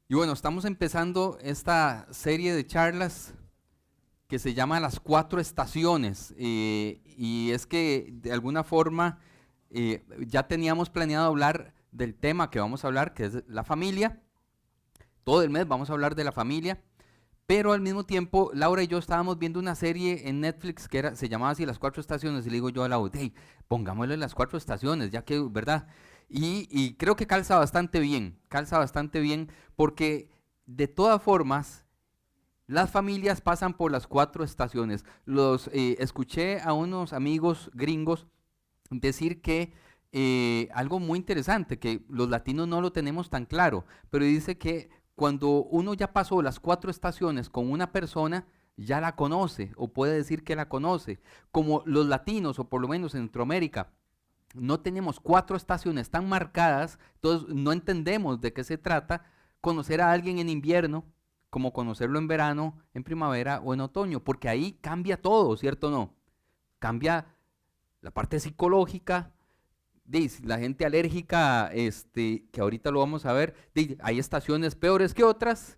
Y bueno, estamos empezando esta serie de charlas que se llama Las Cuatro Estaciones. Y es que de alguna forma ya teníamos planeado hablar del tema que vamos a hablar, que es la familia. Todo el mes vamos a hablar de la familia. Pero al mismo tiempo, Laura y yo estábamos viendo una serie en Netflix que se llamaba así Las Cuatro Estaciones. Y le digo yo a Laura, hey, pongámosle Las Cuatro Estaciones, ya que, ¿verdad? Y creo que calza bastante bien, porque de todas formas, las familias pasan por las cuatro estaciones. Escuché a unos amigos gringos decir que algo muy interesante, que los latinos no lo tenemos tan claro, pero dice que cuando uno ya pasó las cuatro estaciones con una persona, ya la conoce o puede decir que la conoce. Como los latinos, o por lo menos en Centroamérica, no tenemos cuatro estaciones tan marcadas, entonces no entendemos de qué se trata. Conocer a alguien en invierno, como conocerlo en verano, en primavera o en otoño, porque ahí cambia todo, ¿cierto o no? Cambia la parte psicológica, la gente alérgica, que ahorita lo vamos a ver, hay estaciones peores que otras.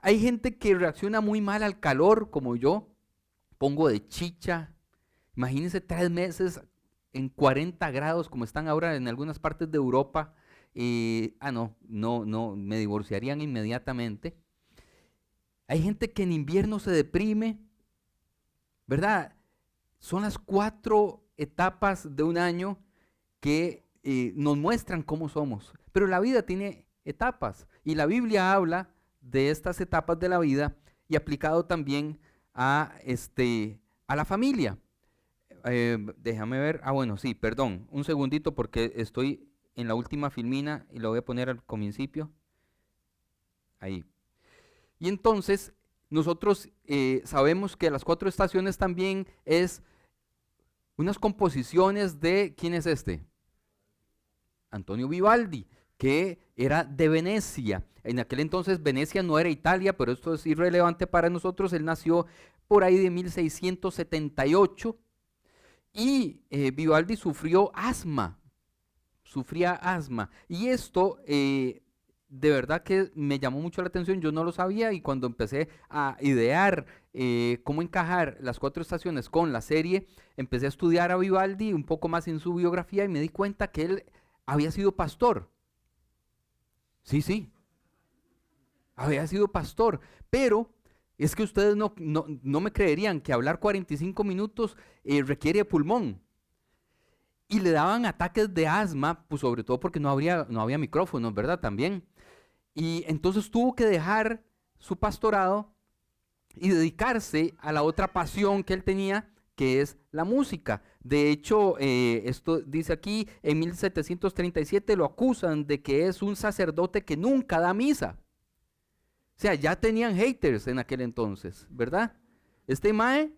Hay gente que reacciona muy mal al calor, como yo, pongo de chicha. Imagínense 3 meses en 40 grados, como están ahora en algunas partes de Europa. No, me divorciarían inmediatamente. Hay gente que en invierno se deprime, ¿verdad? Son las cuatro etapas de un año que nos muestran cómo somos. Pero la vida tiene etapas y la Biblia habla de estas etapas de la vida y aplicado también a la familia. Déjame ver. Bueno, sí, perdón. Un segundito porque estoy en la última filmina y lo voy a poner al principio. Ahí. Y entonces nosotros sabemos que las cuatro estaciones también es unas composiciones de, ¿quién es este? Antonio Vivaldi, que era de Venecia. En aquel entonces Venecia no era Italia, pero esto es irrelevante para nosotros. Él nació por ahí de 1678 y Vivaldi sufría asma. Y esto de verdad que me llamó mucho la atención, yo no lo sabía y cuando empecé a idear cómo encajar las cuatro estaciones con la serie, empecé a estudiar a Vivaldi un poco más en su biografía y me di cuenta que él había sido pastor. Sí, sí, había sido pastor, pero es que ustedes no me creerían que hablar 45 minutos requiere pulmón. Y le daban ataques de asma, pues sobre todo porque no había micrófonos, ¿verdad? También. Y entonces tuvo que dejar su pastorado y dedicarse a la otra pasión que él tenía, que es la música. De hecho, esto dice aquí, en 1737 lo acusan de que es un sacerdote que nunca da misa. O sea, ya tenían haters en aquel entonces, ¿verdad? Este mae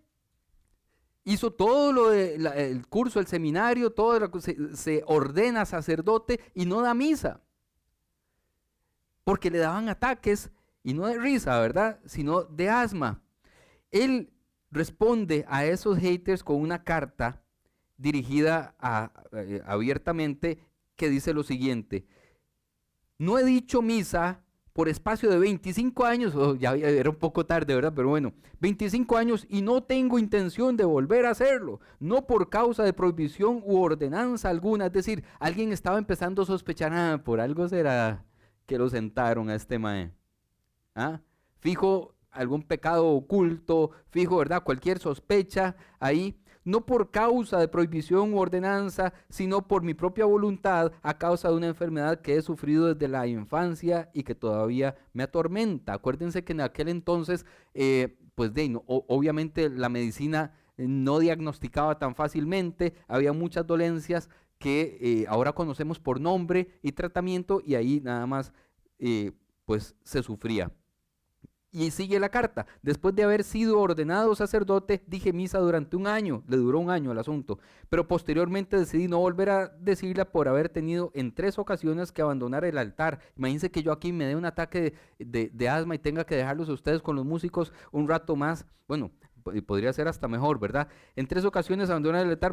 hizo todo lo el curso, el seminario, todo se ordena sacerdote y no da misa porque le daban ataques, y no de risa, ¿verdad? Sino de asma. Él responde a esos haters con una carta dirigida abiertamente que dice lo siguiente: no he dicho misa por espacio de 25 años, ya era un poco tarde, ¿verdad? Pero bueno, 25 años y no tengo intención de volver a hacerlo, no por causa de prohibición u ordenanza alguna. Es decir, alguien estaba empezando a sospechar, por algo será que lo sentaron a este mae. ¿Ah? Fijo algún pecado oculto, fijo, ¿verdad? Cualquier sospecha ahí, no por causa de prohibición u ordenanza, sino por mi propia voluntad, a causa de una enfermedad que he sufrido desde la infancia y que todavía me atormenta. Acuérdense que en aquel entonces, pues obviamente la medicina no diagnosticaba tan fácilmente, había muchas dolencias que ahora conocemos por nombre y tratamiento, y ahí nada más pues se sufría. Y sigue la carta: después de haber sido ordenado sacerdote, dije misa durante un año, le duró un año el asunto, pero posteriormente decidí no volver a decirla por haber tenido en 3 ocasiones que abandonar el altar. Imagínense que yo aquí me dé un ataque de asma y tenga que dejarlos a ustedes con los músicos un rato más. Bueno, podría ser hasta mejor, ¿verdad? En 3 ocasiones abandonar el altar,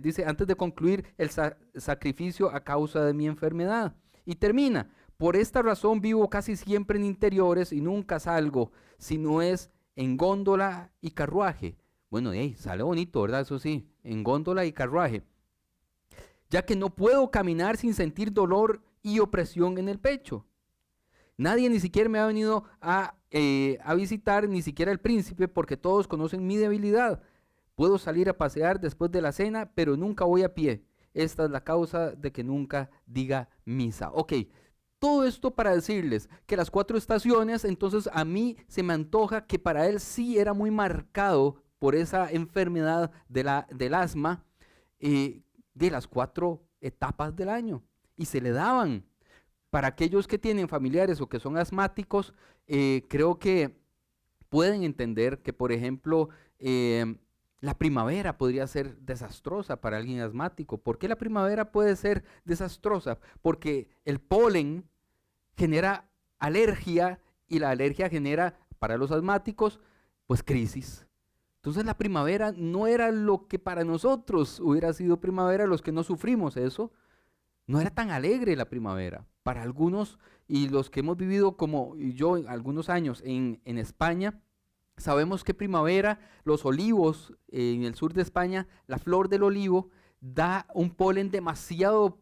dice, antes de concluir el sacrificio a causa de mi enfermedad. Y termina: Por esta razón vivo casi siempre en interiores y nunca salgo, si no es en góndola y carruaje. Bueno, sale bonito, ¿verdad? Eso sí, en góndola y carruaje. Ya que no puedo caminar sin sentir dolor y opresión en el pecho. Nadie ni siquiera me ha venido a visitar, ni siquiera el príncipe, porque todos conocen mi debilidad. Puedo salir a pasear después de la cena, pero nunca voy a pie. Esta es la causa de que nunca diga misa. Ok, todo esto para decirles que las 4 estaciones, entonces a mí se me antoja que para él sí era muy marcado por esa enfermedad del asma, de las 4 etapas del año. Y se le daban. Para aquellos que tienen familiares o que son asmáticos, creo que pueden entender que, por ejemplo, la primavera podría ser desastrosa para alguien asmático. ¿Por qué la primavera puede ser desastrosa? Porque el polen genera alergia y la alergia genera, para los asmáticos, pues crisis. Entonces la primavera no era lo que para nosotros hubiera sido primavera, los que no sufrimos eso. No era tan alegre la primavera. Para algunos, y los que hemos vivido como yo algunos años en España, sabemos que primavera, los olivos en el sur de España, la flor del olivo da un polen demasiado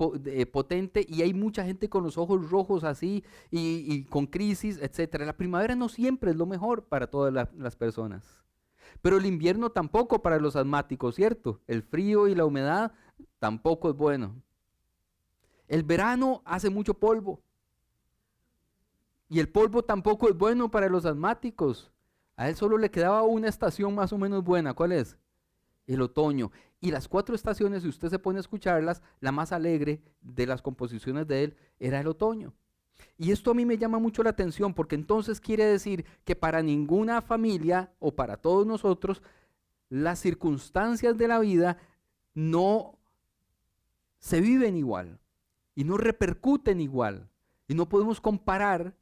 potente y hay mucha gente con los ojos rojos así y con crisis, etcétera. La primavera no siempre es lo mejor para todas las personas. Pero el invierno tampoco para los asmáticos, ¿cierto? El frío y la humedad tampoco es bueno. El verano hace mucho polvo. Y el polvo tampoco es bueno para los asmáticos. A él solo le quedaba una estación más o menos buena. ¿Cuál es? El otoño. Y las 4 estaciones, si usted se pone a escucharlas, la más alegre de las composiciones de él era el otoño. Y esto a mí me llama mucho la atención porque entonces quiere decir que para ninguna familia o para todos nosotros, las circunstancias de la vida no se viven igual y no repercuten igual. Y no podemos comparar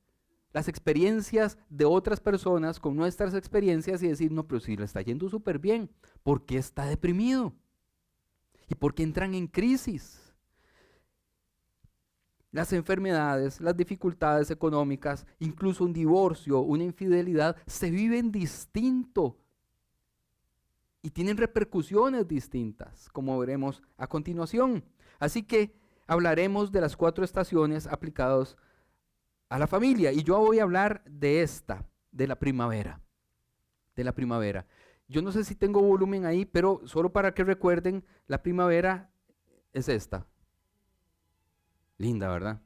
las experiencias de otras personas con nuestras experiencias y decir, no, pero si le está yendo súper bien, ¿por qué está deprimido? ¿Y por qué entran en crisis? Las enfermedades, las dificultades económicas, incluso un divorcio, una infidelidad, se viven distinto y tienen repercusiones distintas, como veremos a continuación. Así que hablaremos de las 4 estaciones aplicadas a la familia. Y yo voy a hablar de esta, de la primavera. De la primavera. Yo no sé si tengo volumen ahí, pero solo para que recuerden, la primavera es esta. Linda, ¿verdad?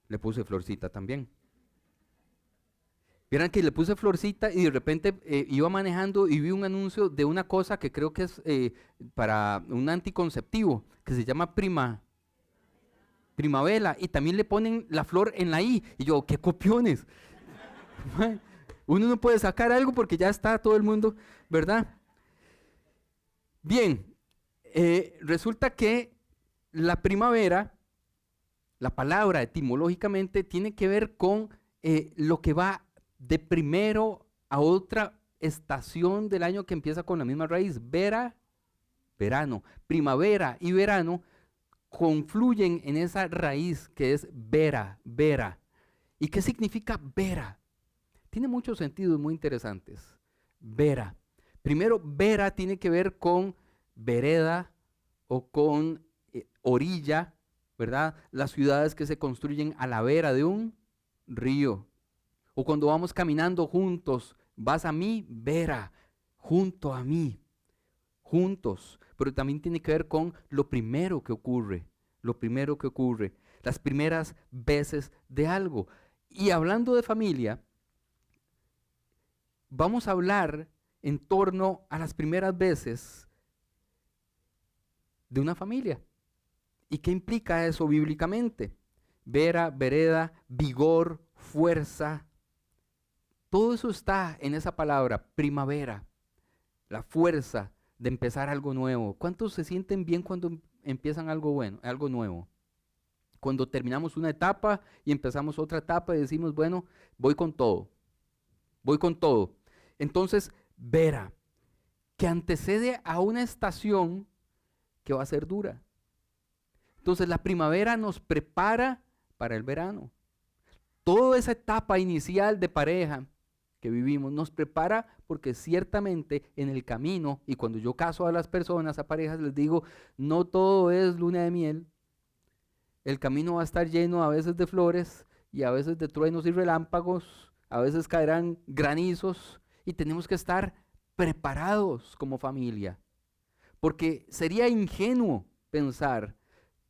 Le puse florcita también. Vieran que le puse florcita y de repente iba manejando y vi un anuncio de una cosa que creo que es para un anticonceptivo, que se llama primavera, y también le ponen la flor en la I. Y yo, ¡qué copiones! Uno no puede sacar algo porque ya está todo el mundo, ¿verdad? Bien, resulta que la primavera, la palabra etimológicamente tiene que ver con lo que va de primero a otra estación del año que empieza con la misma raíz. Verano. Primavera y verano confluyen en esa raíz que es vera. ¿Y qué significa vera? Tiene muchos sentidos muy interesantes. Vera. Primero, vera tiene que ver con vereda o con orilla, ¿verdad? Las ciudades que se construyen a la vera de un río. O cuando vamos caminando juntos, vas a mi vera, junto a mí, juntos. Pero también tiene que ver con lo primero que ocurre, las primeras veces de algo. Y hablando de familia, vamos a hablar en torno a las primeras veces de una familia. ¿Y qué implica eso bíblicamente? Vera, vereda, vigor, fuerza. Todo eso está en esa palabra, primavera. La fuerza de empezar algo nuevo. ¿Cuántos se sienten bien cuando empiezan algo bueno, algo nuevo? Cuando terminamos una etapa y empezamos otra etapa y decimos, bueno, voy con todo. Entonces, vera, que antecede a una estación que va a ser dura. Entonces la primavera nos prepara para el verano. Toda esa etapa inicial de pareja que vivimos nos prepara porque ciertamente en el camino, y cuando yo caso a las personas, a parejas, les digo, no todo es luna de miel. El camino va a estar lleno a veces de flores y a veces de truenos y relámpagos, a veces caerán granizos y tenemos que estar preparados como familia. Porque sería ingenuo pensar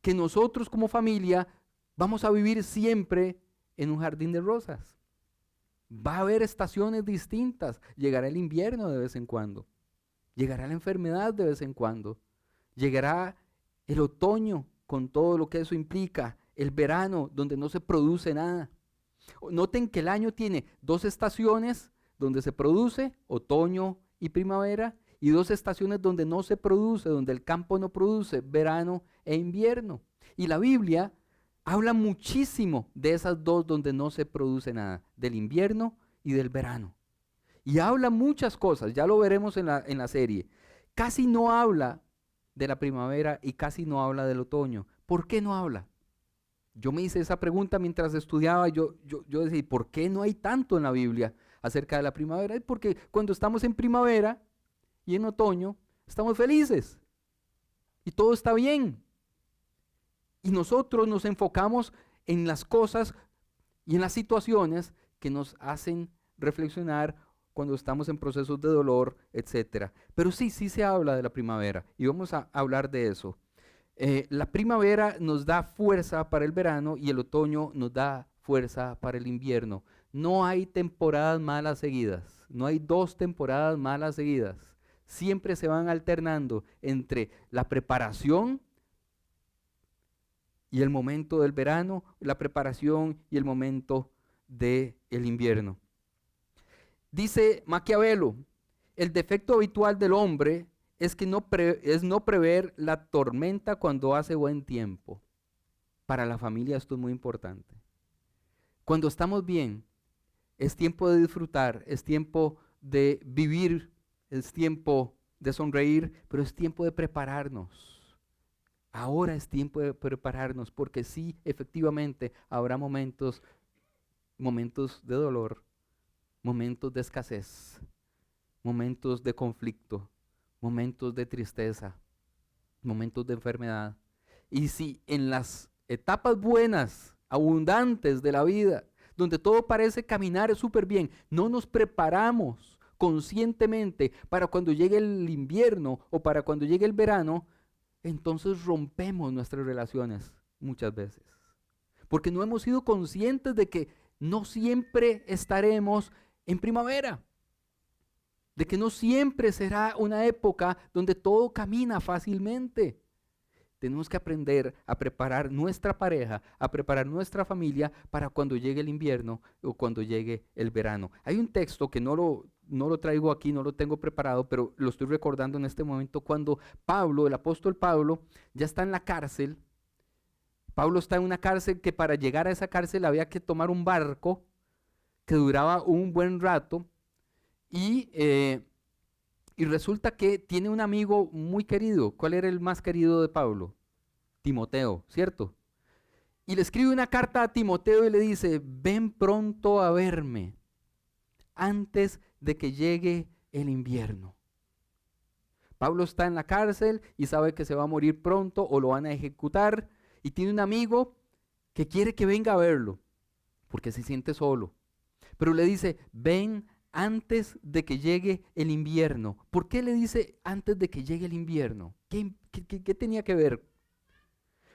que nosotros como familia vamos a vivir siempre en un jardín de rosas. Va a haber estaciones distintas. Llegará el invierno de vez en cuando. Llegará la enfermedad de vez en cuando. Llegará el otoño con todo lo que eso implica. El verano donde no se produce nada. Noten que el año tiene 2 estaciones donde se produce, otoño y primavera, y 2 estaciones donde no se produce, donde el campo no produce, verano e invierno. Y la Biblia habla muchísimo de esas 2 donde no se produce nada, del invierno y del verano. Y habla muchas cosas, ya lo veremos en la serie. Casi no habla de la primavera y casi no habla del otoño. ¿Por qué no habla? Yo me hice esa pregunta mientras estudiaba, yo decía, ¿por qué no hay tanto en la Biblia acerca de la primavera? Es porque cuando estamos en primavera y en otoño, estamos felices y todo está bien. Y nosotros nos enfocamos en las cosas y en las situaciones que nos hacen reflexionar cuando estamos en procesos de dolor, etc. Pero sí se habla de la primavera y vamos a hablar de eso. La primavera nos da fuerza para el verano y el otoño nos da fuerza para el invierno. No hay temporadas malas seguidas, no hay 2 temporadas malas seguidas. Siempre se van alternando entre la preparación y el momento del verano, la preparación y el momento del invierno. Dice Maquiavelo, el defecto habitual del hombre es que no prever la tormenta cuando hace buen tiempo. Para la familia esto es muy importante. Cuando estamos bien, es tiempo de disfrutar, es tiempo de vivir, es tiempo de sonreír, pero es tiempo de prepararnos. Ahora es tiempo de prepararnos porque sí, efectivamente, habrá momentos de dolor, momentos de escasez, momentos de conflicto, momentos de tristeza, momentos de enfermedad. Y si en las etapas buenas, abundantes de la vida, donde todo parece caminar súper bien, no nos preparamos conscientemente para cuando llegue el invierno o para cuando llegue el verano, entonces rompemos nuestras relaciones muchas veces. Porque no hemos sido conscientes de que no siempre estaremos en primavera. De que no siempre será una época donde todo camina fácilmente. Tenemos que aprender a preparar nuestra pareja, a preparar nuestra familia para cuando llegue el invierno o cuando llegue el verano. Hay un texto que no lo traigo aquí, no lo tengo preparado, pero lo estoy recordando en este momento cuando Pablo, el apóstol Pablo, ya está en la cárcel. Pablo está en una cárcel que para llegar a esa cárcel había que tomar un barco que duraba un buen rato y resulta que tiene un amigo muy querido. ¿Cuál era el más querido de Pablo? Timoteo, ¿cierto? Y le escribe una carta a Timoteo y le dice, ven pronto a verme antes de que llegue el invierno. Pablo está en la cárcel y sabe que se va a morir pronto o lo van a ejecutar y tiene un amigo que quiere que venga a verlo porque se siente solo. Pero le dice, ven antes de que llegue el invierno. ¿Por qué le dice antes de que llegue el invierno? ¿Qué tenía que ver?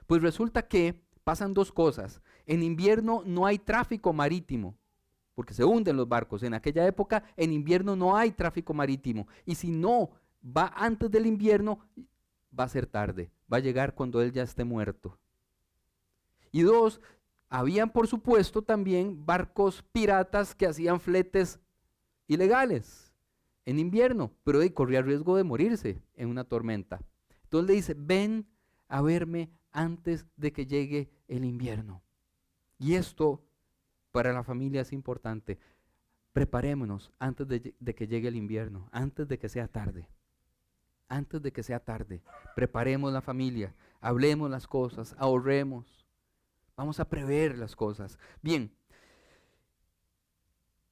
Pues resulta que pasan 2 cosas. En invierno no hay tráfico marítimo, porque se hunden los barcos. En aquella época, en invierno no hay tráfico marítimo. Y si no va antes del invierno, va a ser tarde. Va a llegar cuando él ya esté muerto. Y 2, habían por supuesto también barcos piratas que hacían fletes ilegales en invierno, pero corría riesgo de morirse en una tormenta. Entonces le dice, ven a verme antes de que llegue el invierno. Y esto para la familia es importante. Preparémonos antes de que llegue el invierno, antes de que sea tarde. antes de que sea tarde. Preparemos la familia, hablemos las cosas, ahorremos. Vamos a prever las cosas. Bien,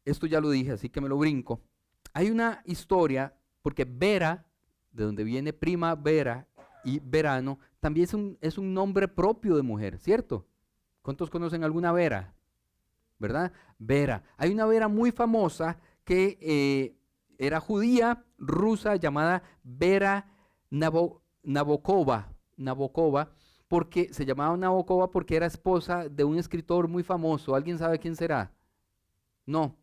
esto ya lo dije, así que me lo brinco. Hay una historia, porque Vera, de donde viene primavera y verano, también es un nombre propio de mujer, ¿cierto? ¿Cuántos conocen alguna Vera? ¿Verdad? Vera. Hay una Vera muy famosa que era judía, rusa, llamada Vera Nabokova, porque se llamaba Nabokova porque era esposa de un escritor muy famoso. ¿Alguien sabe quién será? No,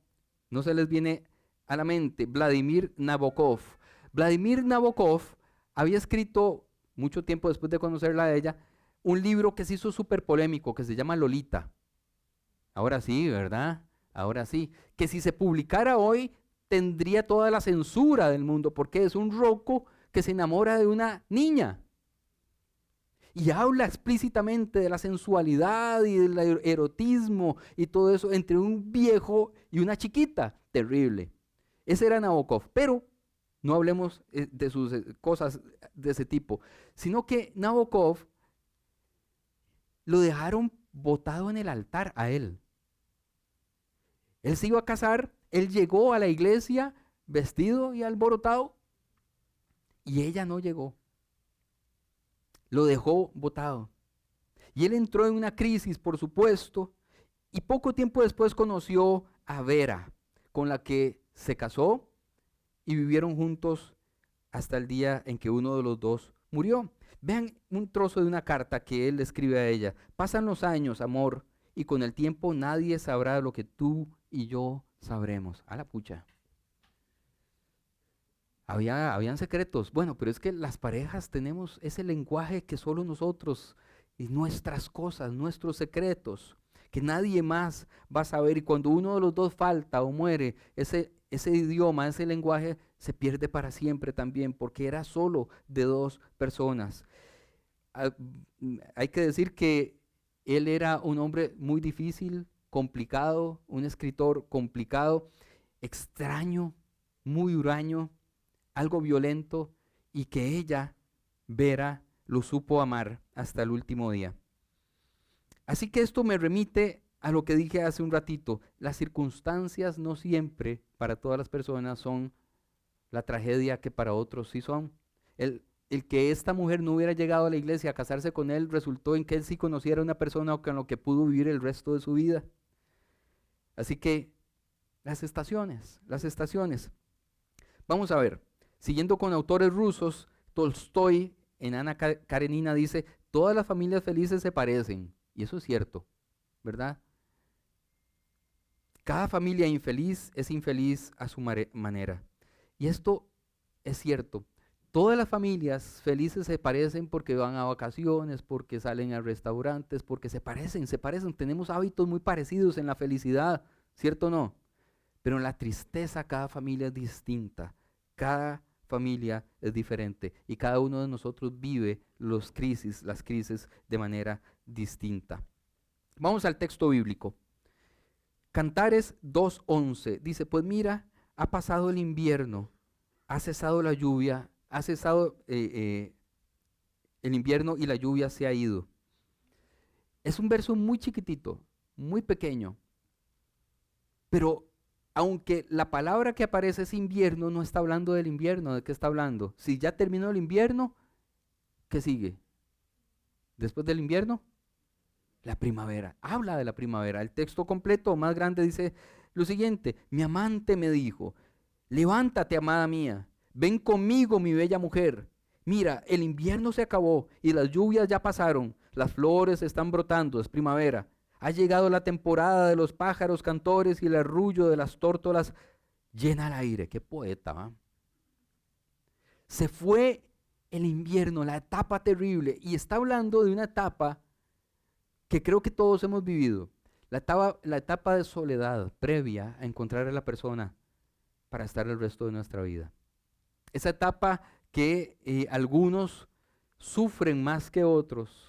no se les viene a la mente. Vladimir Nabokov. Vladimir Nabokov había escrito, mucho tiempo después de conocerla a ella, un libro que se hizo súper polémico, que se llama Lolita. Ahora sí, ¿verdad? Ahora sí. Que si se publicara hoy, tendría toda la censura del mundo, porque es un roco que se enamora de una niña. Y habla explícitamente de la sensualidad y del erotismo y todo eso entre un viejo y una chiquita. Terrible. Ese era Nabokov. Pero no hablemos de sus cosas de ese tipo, sino que Nabokov lo dejaron botado en el altar a él. Él se iba a casar, él llegó a la iglesia vestido y alborotado y ella no llegó. Lo dejó botado. Y él entró en una crisis, por supuesto, y poco tiempo después conoció a Vera, con la que se casó y vivieron juntos hasta el día en que uno de los dos murió. Vean un trozo de una carta que él escribe a ella. Pasan los años, amor, y con el tiempo nadie sabrá lo que tú y yo sabremos. A la pucha. Habían secretos. Bueno, pero es que las parejas tenemos ese lenguaje que solo nosotros y nuestras cosas, nuestros secretos, que nadie más va a saber. Y cuando uno de los dos falta o muere, ese idioma, ese lenguaje se pierde para siempre también, porque era solo de dos personas. Hay que decir que él era un hombre muy difícil, complicado, un escritor complicado, extraño, muy huraño, algo violento, y que ella, Vera, lo supo amar hasta el último día. Así que esto me remite a lo que dije hace un ratito. Las circunstancias no siempre para todas las personas son la tragedia que para otros sí son. El que esta mujer no hubiera llegado a la iglesia a casarse con él resultó en que él sí conociera a una persona con la que pudo vivir el resto de su vida. Así que las estaciones. Vamos a ver, siguiendo con autores rusos, Tolstoy en Ana Karenina dice, todas las familias felices se parecen, y eso es cierto, ¿verdad? Cada familia infeliz es infeliz a su manera. Y esto es cierto. Todas las familias felices se parecen porque van a vacaciones, porque salen a restaurantes, porque se parecen. Tenemos hábitos muy parecidos en la felicidad, ¿cierto o no? Pero en la tristeza cada familia es distinta. Cada familia es diferente y cada uno de nosotros vive las crisis de manera distinta. Vamos al texto bíblico. Cantares 2:11 dice, pues mira, ha pasado el invierno, ha cesado la lluvia, ha cesado el invierno y la lluvia se ha ido. Es un verso muy chiquitito, muy pequeño, pero aunque la palabra que aparece es invierno, no está hablando del invierno. ¿De qué está hablando? Si ya terminó el invierno, ¿qué sigue? Después del invierno, la primavera. Habla de la primavera. El texto completo, más grande, dice lo siguiente. Mi amante me dijo, levántate, amada mía, ven conmigo, mi bella mujer. Mira, el invierno se acabó y las lluvias ya pasaron. Las flores están brotando, es primavera. Ha llegado la temporada de los pájaros cantores y el arrullo de las tórtolas llena el aire. Qué poeta, ¿va? Se fue el invierno, la etapa terrible, y está hablando de una etapa que creo que todos hemos vivido. La etapa de soledad previa a encontrar a la persona para estar el resto de nuestra vida. Esa etapa que algunos sufren más que otros,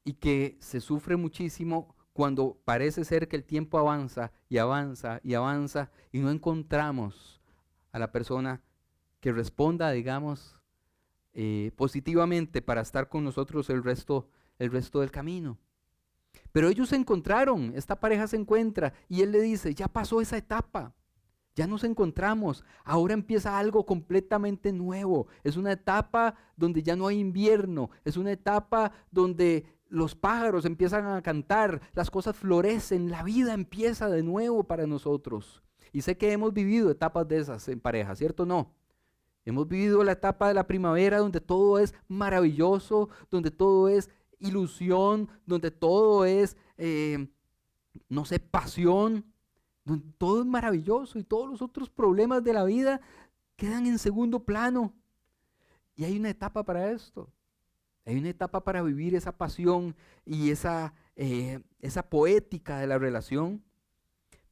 y que se sufre muchísimo cuando parece ser que el tiempo avanza y avanza y avanza y no encontramos a la persona que responda, digamos, positivamente para estar con nosotros el resto del camino. Pero ellos se encontraron, esta pareja se encuentra y él le dice, ya pasó esa etapa, ya nos encontramos, ahora empieza algo completamente nuevo. Es una etapa donde ya no hay invierno, es una etapa donde los pájaros empiezan a cantar, las cosas florecen, la vida empieza de nuevo para nosotros. Y sé que hemos vivido etapas de esas en pareja, ¿cierto o no? Hemos vivido la etapa de la primavera donde todo es maravilloso, donde todo es ilusión, donde todo es, no sé, pasión, donde todo es maravilloso y todos los otros problemas de la vida quedan en segundo plano. Y hay una etapa para esto. Hay una etapa para vivir esa pasión y esa poética de la relación.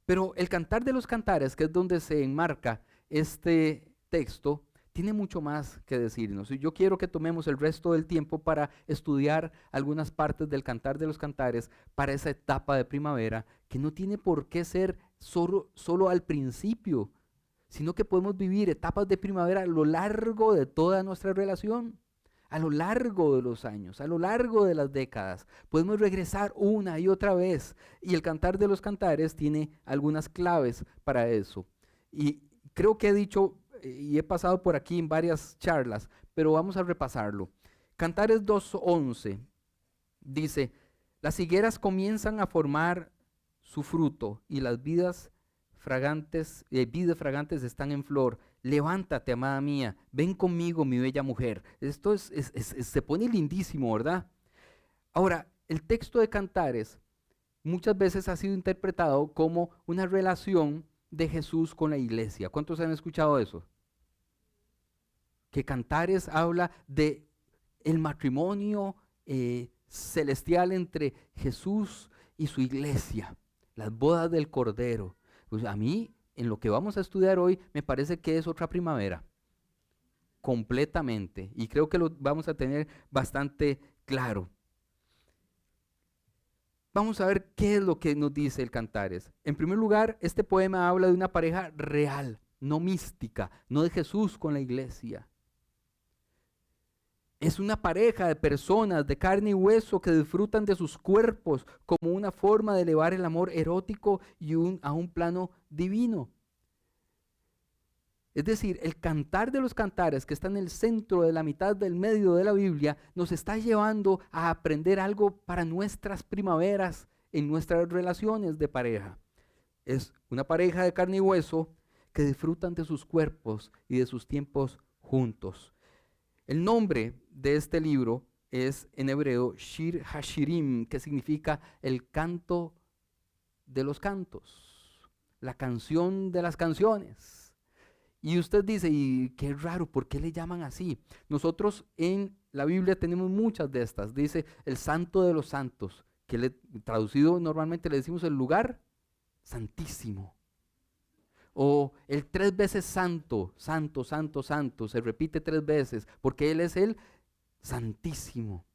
Pero el Cantar de los Cantares, que es donde se enmarca este texto, tiene mucho más que decirnos. Y yo quiero que tomemos el resto del tiempo para estudiar algunas partes del Cantar de los Cantares para esa etapa de primavera, que no tiene por qué ser solo al principio, sino que podemos vivir etapas de primavera a lo largo de toda nuestra relación, a lo largo de los años, a lo largo de las décadas. Podemos regresar una y otra vez. Y el Cantar de los Cantares tiene algunas claves para eso. Y creo que he dicho y he pasado por aquí en varias charlas, pero vamos a repasarlo. Cantares 2:11 dice, las higueras comienzan a formar su fruto y las vides fragantes están en flor. Levántate, amada mía, ven conmigo, mi bella mujer. Esto se pone lindísimo, ¿verdad? Ahora, el texto de Cantares muchas veces ha sido interpretado como una relación de Jesús con la iglesia. ¿Cuántos han escuchado eso? Que Cantares habla de el matrimonio celestial entre Jesús y su iglesia, las bodas del Cordero. Pues a mí, en lo que vamos a estudiar hoy, me parece que es otra primavera, completamente, y creo que lo vamos a tener bastante claro. Vamos a ver qué es lo que nos dice el Cantares. En primer lugar, este poema habla de una pareja real, no mística, no de Jesús con la iglesia. Es una pareja de personas de carne y hueso que disfrutan de sus cuerpos como una forma de elevar el amor erótico y a un plano divino. Es decir, el Cantar de los Cantares, que está en el centro de la mitad del medio de la Biblia, nos está llevando a aprender algo para nuestras primaveras en nuestras relaciones de pareja. Es una pareja de carne y hueso que disfrutan de sus cuerpos y de sus tiempos juntos. El nombre de este libro es en hebreo Shir Hashirim, que significa el canto de los cantos, la canción de las canciones. Y usted dice, y qué raro, ¿por qué le llaman así? Nosotros en la Biblia tenemos muchas de estas. Dice el Santo de los Santos, que traducido normalmente le decimos el lugar santísimo. O el 3 veces santo, santo, santo, santo, se repite 3 veces, porque Él es el santísimo,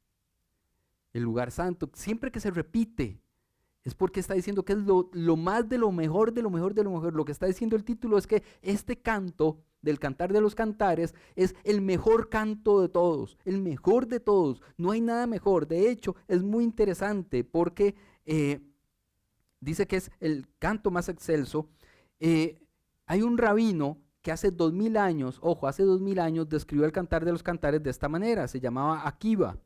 el lugar santo. Siempre que se repite, es porque está diciendo que es lo más de lo mejor, de lo mejor, de lo mejor. Lo que está diciendo el título es que este canto del Cantar de los Cantares es el mejor canto de todos, el mejor de todos. No hay nada mejor. De hecho, es muy interesante porque dice que es el canto más excelso. Hay un rabino que hace 2000 años, hace 2000 años describió el Cantar de los Cantares de esta manera, se llamaba Akiva.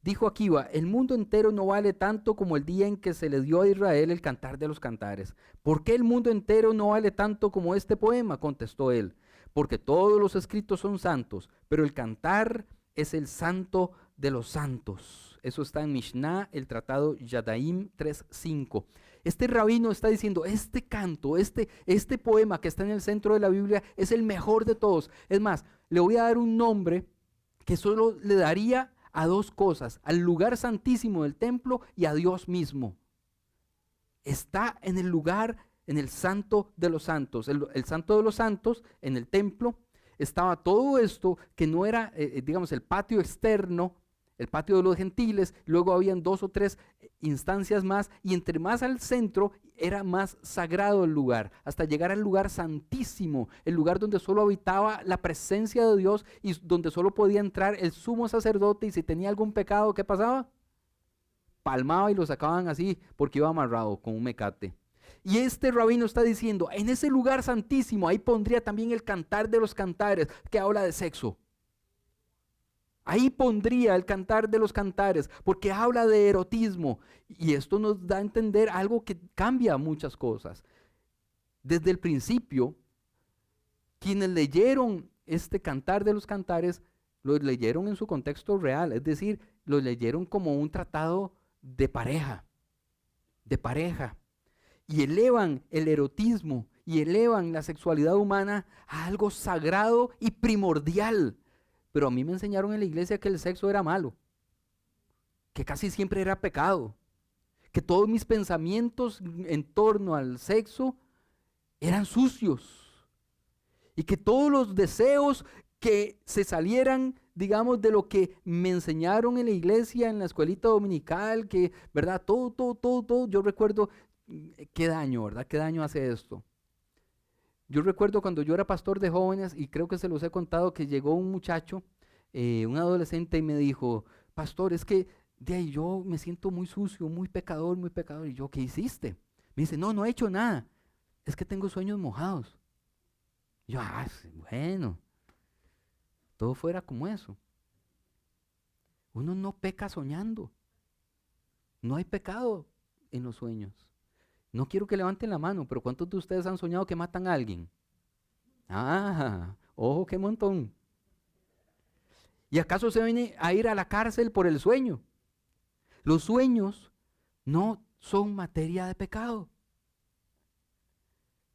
Dijo Akiva, el mundo entero no vale tanto como el día en que se le dio a Israel el Cantar de los Cantares. ¿Por qué el mundo entero no vale tanto como este poema? Contestó él. Porque todos los escritos son santos, pero el cantar es el santo de los santos. Eso está en Mishnah, el tratado Yadaim 3:5. Este rabino está diciendo, este canto, este poema que está en el centro de la Biblia es el mejor de todos. Es más, le voy a dar un nombre que solo le daría a dos cosas, al lugar santísimo del templo y a Dios mismo. Está en el lugar, en el santo de los santos. El santo de los santos, en el templo, estaba todo esto que no era, digamos, el patio externo, el patio de los gentiles, luego habían 2 o 3 instancias más, y entre más al centro era más sagrado el lugar, hasta llegar al lugar santísimo, el lugar donde solo habitaba la presencia de Dios y donde solo podía entrar el sumo sacerdote, y si tenía algún pecado, ¿qué pasaba? Palmaba y lo sacaban así porque iba amarrado con un mecate. Y este rabino está diciendo, en ese lugar santísimo, ahí pondría también el cantar de los cantares, que habla de sexo. Ahí pondría el cantar de los cantares, porque habla de erotismo. Y esto nos da a entender algo que cambia muchas cosas. Desde el principio, quienes leyeron este cantar de los cantares, lo leyeron en su contexto real, es decir, lo leyeron como un tratado de pareja, y elevan el erotismo y elevan la sexualidad humana a algo sagrado y primordial. Pero a mí me enseñaron en la iglesia que el sexo era malo, que casi siempre era pecado, que todos mis pensamientos en torno al sexo eran sucios y que todos los deseos que se salieran, digamos, de lo que me enseñaron en la iglesia, en la escuelita dominical, que, ¿verdad? Todo, yo recuerdo, qué daño, ¿verdad? ¿Qué daño hace esto? Yo recuerdo cuando yo era pastor de jóvenes, y creo que se los he contado, que llegó un muchacho, un adolescente, y me dijo, pastor, es que de ahí yo me siento muy sucio, muy pecador. Y yo, ¿qué hiciste? Me dice, no he hecho nada, es que tengo sueños mojados. Y yo, bueno, todo fuera como eso. Uno no peca soñando, no hay pecado en los sueños. No quiero que levanten la mano, pero ¿cuántos de ustedes han soñado que matan a alguien? Ojo, qué montón. ¿Y acaso se viene a ir a la cárcel por el sueño? Los sueños no son materia de pecado.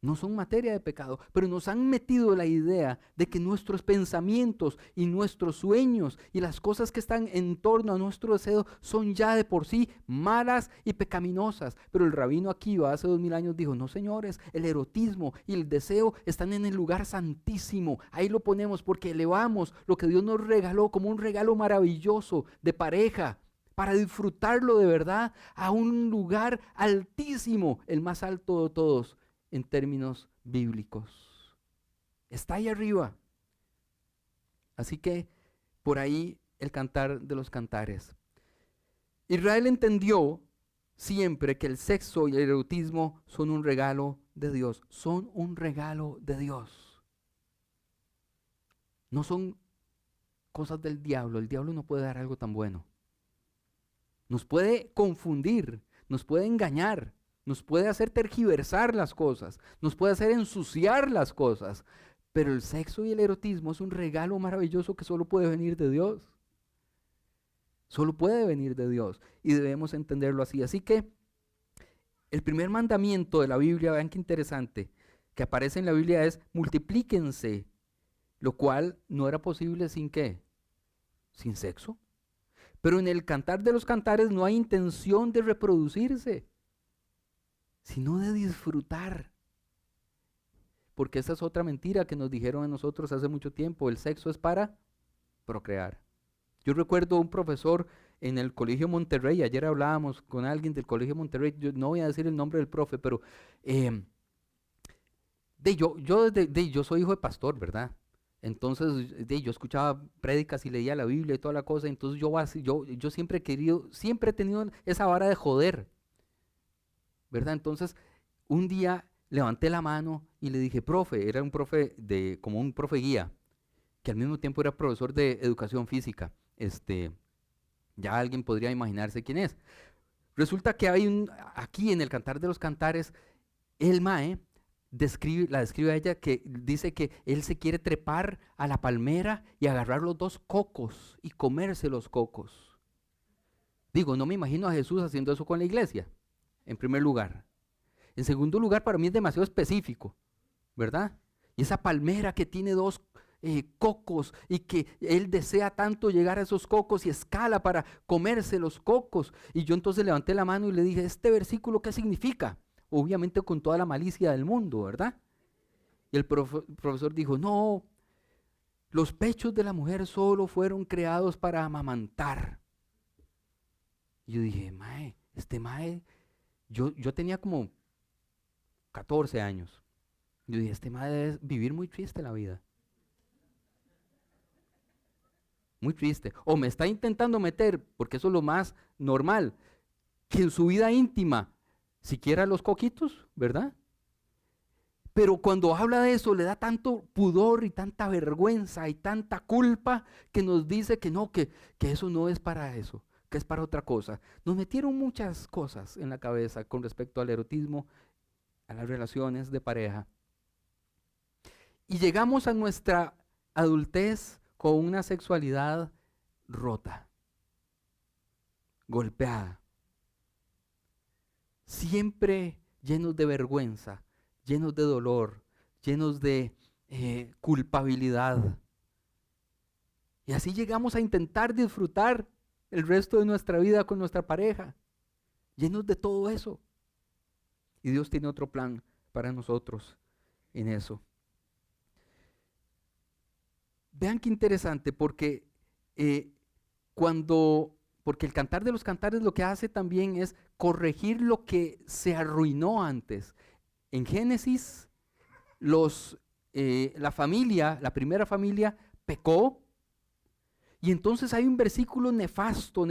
No son materia de pecado, pero nos han metido la idea de que nuestros pensamientos y nuestros sueños y las cosas que están en torno a nuestro deseo son ya de por sí malas y pecaminosas. Pero el rabino Akiva hace 2000 años dijo, no señores, el erotismo y el deseo están en el lugar santísimo. Ahí lo ponemos porque elevamos lo que Dios nos regaló como un regalo maravilloso de pareja, para disfrutarlo de verdad a un lugar altísimo, el más alto de todos en términos bíblicos. Está ahí arriba. Así que por ahí el cantar de los cantares. Israel entendió siempre que el sexo y el erotismo son un regalo de Dios. Son un regalo de Dios. No son cosas del diablo. El diablo no puede dar algo tan bueno. Nos puede confundir, nos puede engañar, nos puede hacer tergiversar las cosas, nos puede hacer ensuciar las cosas, pero el sexo y el erotismo es un regalo maravilloso que solo puede venir de Dios. Solo puede venir de Dios y debemos entenderlo así. Así que el primer mandamiento de la Biblia, vean qué interesante, que aparece en la Biblia es multiplíquense, lo cual no era posible sin ¿qué? Sin sexo. Pero en el cantar de los cantares no hay intención de reproducirse, sino de disfrutar. Porque esa es otra mentira que nos dijeron a nosotros hace mucho tiempo. El sexo es para procrear. Yo recuerdo un profesor en el Colegio Monterrey, ayer hablábamos con alguien del Colegio Monterrey, yo no voy a decir el nombre del profe, pero yo soy hijo de pastor, ¿verdad? Entonces yo escuchaba prédicas y leía la Biblia y toda la cosa, entonces yo siempre he tenido esa vara de joder, ¿verdad? Entonces un día levanté la mano y le dije, profe, era un profe como un profe guía, que al mismo tiempo era profesor de educación física, ya alguien podría imaginarse quién es. Resulta que aquí en el Cantar de los Cantares, el mae la describe a ella, que dice que él se quiere trepar a la palmera y agarrar los 2 cocos y comerse los cocos. Digo, no me imagino a Jesús haciendo eso con la iglesia, en primer lugar. En segundo lugar, para mí es demasiado específico, ¿verdad? Y esa palmera que tiene 2 cocos y que él desea tanto llegar a esos cocos y escala para comerse los cocos. Y yo entonces levanté la mano y le dije, ¿este versículo qué significa? Obviamente con toda la malicia del mundo, ¿verdad? Y el profesor dijo, no, los pechos de la mujer solo fueron creados para amamantar. Y yo dije, mae, este mae, yo tenía como 14 años. Yo dije, este mae debe vivir muy triste la vida. Muy triste. O me está intentando meter, porque eso es lo más normal, que en su vida íntima, siquiera los coquitos, ¿verdad? Pero cuando habla de eso, le da tanto pudor y tanta vergüenza y tanta culpa que nos dice que no, que eso no es para eso, que es para otra cosa. Nos metieron muchas cosas en la cabeza con respecto al erotismo, a las relaciones de pareja. Y llegamos a nuestra adultez con una sexualidad rota, golpeada, siempre llenos de vergüenza, llenos de dolor, llenos de culpabilidad. Y así llegamos a intentar disfrutar el resto de nuestra vida con nuestra pareja, llenos de todo eso. Y Dios tiene otro plan para nosotros en eso. Vean qué interesante, porque porque el Cantar de los Cantares lo que hace también es corregir lo que se arruinó antes. En Génesis, la primera familia pecó, y entonces hay un versículo nefasto,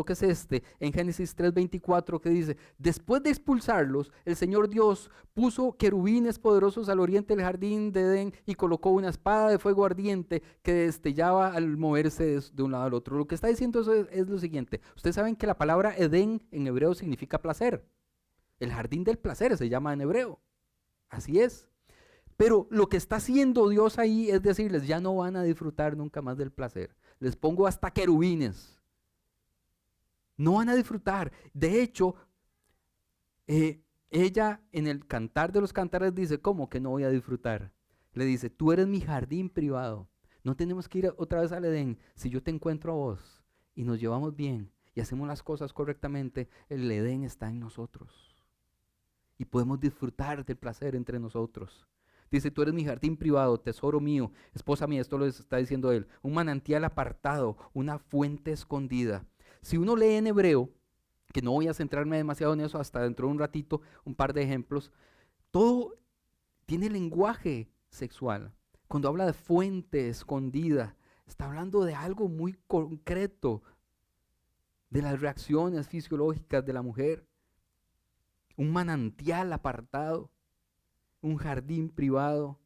que es este, en Génesis 3:24, que dice, después de expulsarlos, el Señor Dios puso querubines poderosos al oriente del jardín de Edén y colocó una espada de fuego ardiente que destellaba al moverse de un lado al otro. Lo que está diciendo eso es lo siguiente. Ustedes saben que la palabra Edén en hebreo significa placer. El jardín del placer se llama en hebreo. Así es. Pero lo que está haciendo Dios ahí es decirles, ya no van a disfrutar nunca más del placer. Les pongo hasta querubines. No van a disfrutar. De hecho, ella en el Cantar de los Cantares dice, ¿cómo que no voy a disfrutar? Le dice, tú eres mi jardín privado. No tenemos que ir otra vez al Edén. Si yo te encuentro a vos y nos llevamos bien y hacemos las cosas correctamente, el Edén está en nosotros. Y podemos disfrutar del placer entre nosotros. Dice, tú eres mi jardín privado, tesoro mío, esposa mía, esto lo está diciendo él, un manantial apartado, una fuente escondida. Si uno lee en hebreo, que no voy a centrarme demasiado en eso, hasta dentro de un ratito, un par de ejemplos, todo tiene lenguaje sexual. Cuando habla de fuente escondida, está hablando de algo muy concreto, de las reacciones fisiológicas de la mujer. Un manantial apartado. Un jardín privado.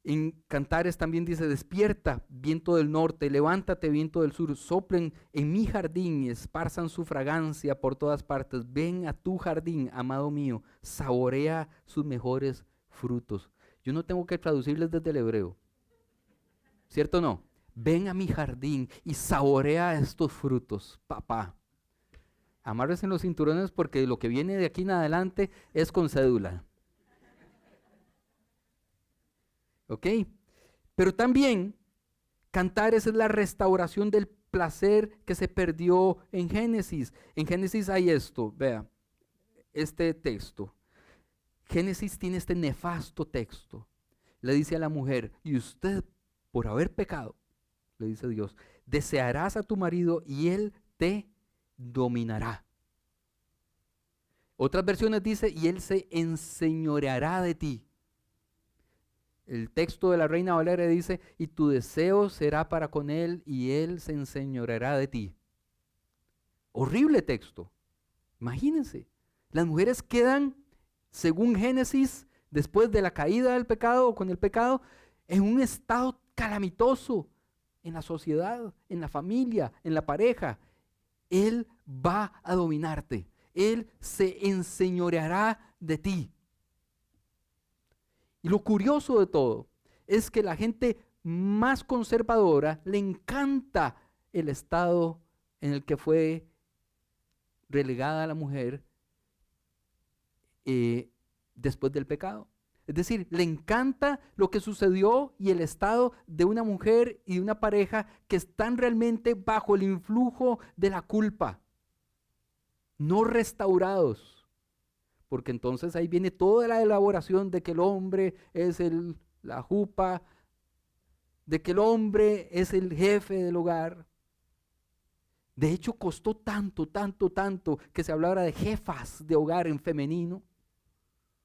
En Cantares también dice, despierta, viento del norte, levántate, viento del sur, soplen en mi jardín y esparzan su fragancia por todas partes. Ven a tu jardín, amado mío, saborea sus mejores frutos. Yo no tengo que traducirles desde el hebreo, ¿cierto o no? Ven a mi jardín y saborea estos frutos, papá. Amárrense en los cinturones porque lo que viene de aquí en adelante es con cédula. ¿Ok? Pero también Cantares es la restauración del placer que se perdió en Génesis. En Génesis hay esto, vea, este texto. Génesis tiene este nefasto texto. Le dice a la mujer, y usted por haber pecado, le dice Dios, desearás a tu marido y él te dominará. Otras versiones dice, y él se enseñoreará de ti. El texto de la Reina Valera dice, y tu deseo será para con él y él se enseñoreará de ti. Horrible texto. Imagínense, las mujeres quedan, según Génesis, después de la caída del pecado o con el pecado, en un estado calamitoso en la sociedad, en la familia, en la pareja. Él va a dominarte. Él se enseñoreará de ti. Y lo curioso de todo es que la gente más conservadora le encanta el estado en el que fue relegada la mujer después del pecado. Es decir, le encanta lo que sucedió y el estado de una mujer y de una pareja que están realmente bajo el influjo de la culpa, no restaurados. Porque entonces ahí viene toda la elaboración de que el hombre es la jupa, de que el hombre es el jefe del hogar. De hecho, costó tanto, tanto, tanto que se hablara de jefas de hogar en femenino.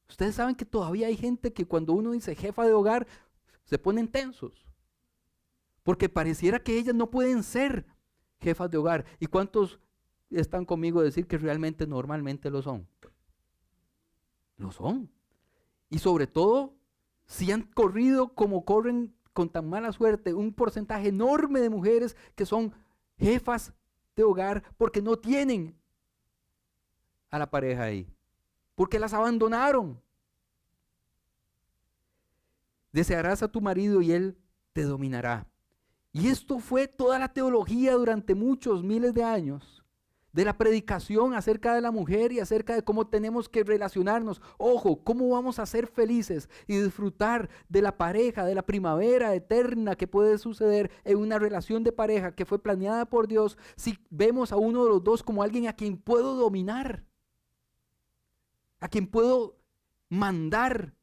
Ustedes saben que todavía hay gente que cuando uno dice jefa de hogar, se ponen tensos. Porque pareciera que ellas no pueden ser jefas de hogar. ¿Y cuántos están conmigo a decir que realmente normalmente lo son? Lo son. Y sobre todo, si han corrido como corren con tan mala suerte, un porcentaje enorme de mujeres que son jefas de hogar porque no tienen a la pareja ahí, porque las abandonaron. Desearás a tu marido y él te dominará. Y esto fue toda la teología durante muchos miles de años, de la predicación acerca de la mujer y acerca de cómo tenemos que relacionarnos. Ojo, cómo vamos a ser felices y disfrutar de la pareja, de la primavera eterna que puede suceder en una relación de pareja que fue planeada por Dios si vemos a uno de los dos como alguien a quien puedo dominar, a quien puedo mandar.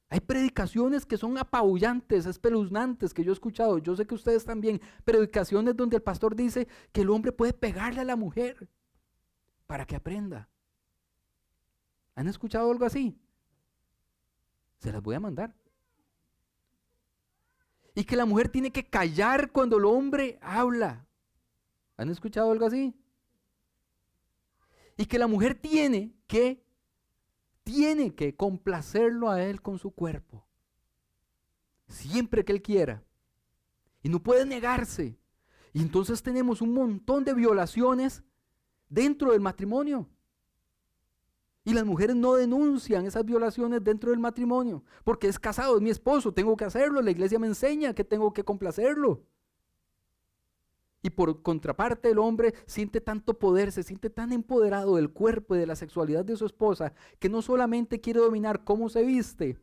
Hay predicaciones que son apabullantes, espeluznantes, que yo he escuchado, yo sé que ustedes también, predicaciones donde el pastor dice que el hombre puede pegarle a la mujer para que aprenda. ¿Han escuchado algo así? Se las voy a mandar. Y que la mujer tiene que callar cuando el hombre habla. ¿Han escuchado algo así? Y que la mujer tiene que complacerlo a él con su cuerpo, siempre que él quiera, y no puede negarse. Y entonces tenemos un montón de violaciones dentro del matrimonio, y las mujeres no denuncian esas violaciones dentro del matrimonio, porque es casado, es mi esposo, tengo que hacerlo, la iglesia me enseña que tengo que complacerlo. Y por contraparte el hombre siente tanto poder, se siente tan empoderado del cuerpo y de la sexualidad de su esposa, que no solamente quiere dominar cómo se viste,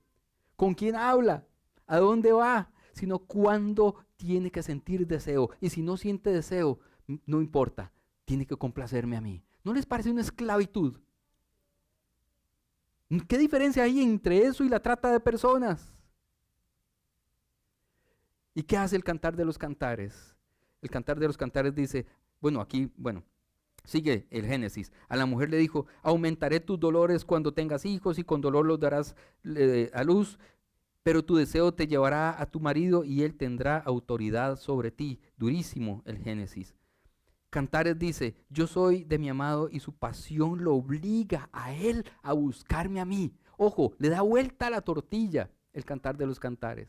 con quién habla, a dónde va, sino cuándo tiene que sentir deseo. Y si no siente deseo, no importa, tiene que complacerme a mí. ¿No les parece una esclavitud? ¿Qué diferencia hay entre eso y la trata de personas? ¿Y qué hace el Cantar de los Cantares? El Cantar de los Cantares dice, sigue el Génesis. A la mujer le dijo, aumentaré tus dolores cuando tengas hijos y con dolor los darás a luz, pero tu deseo te llevará a tu marido y él tendrá autoridad sobre ti. Durísimo el Génesis. Cantares dice, yo soy de mi amado y su pasión lo obliga a él a buscarme a mí. Ojo, le da vuelta a la tortilla el Cantar de los Cantares.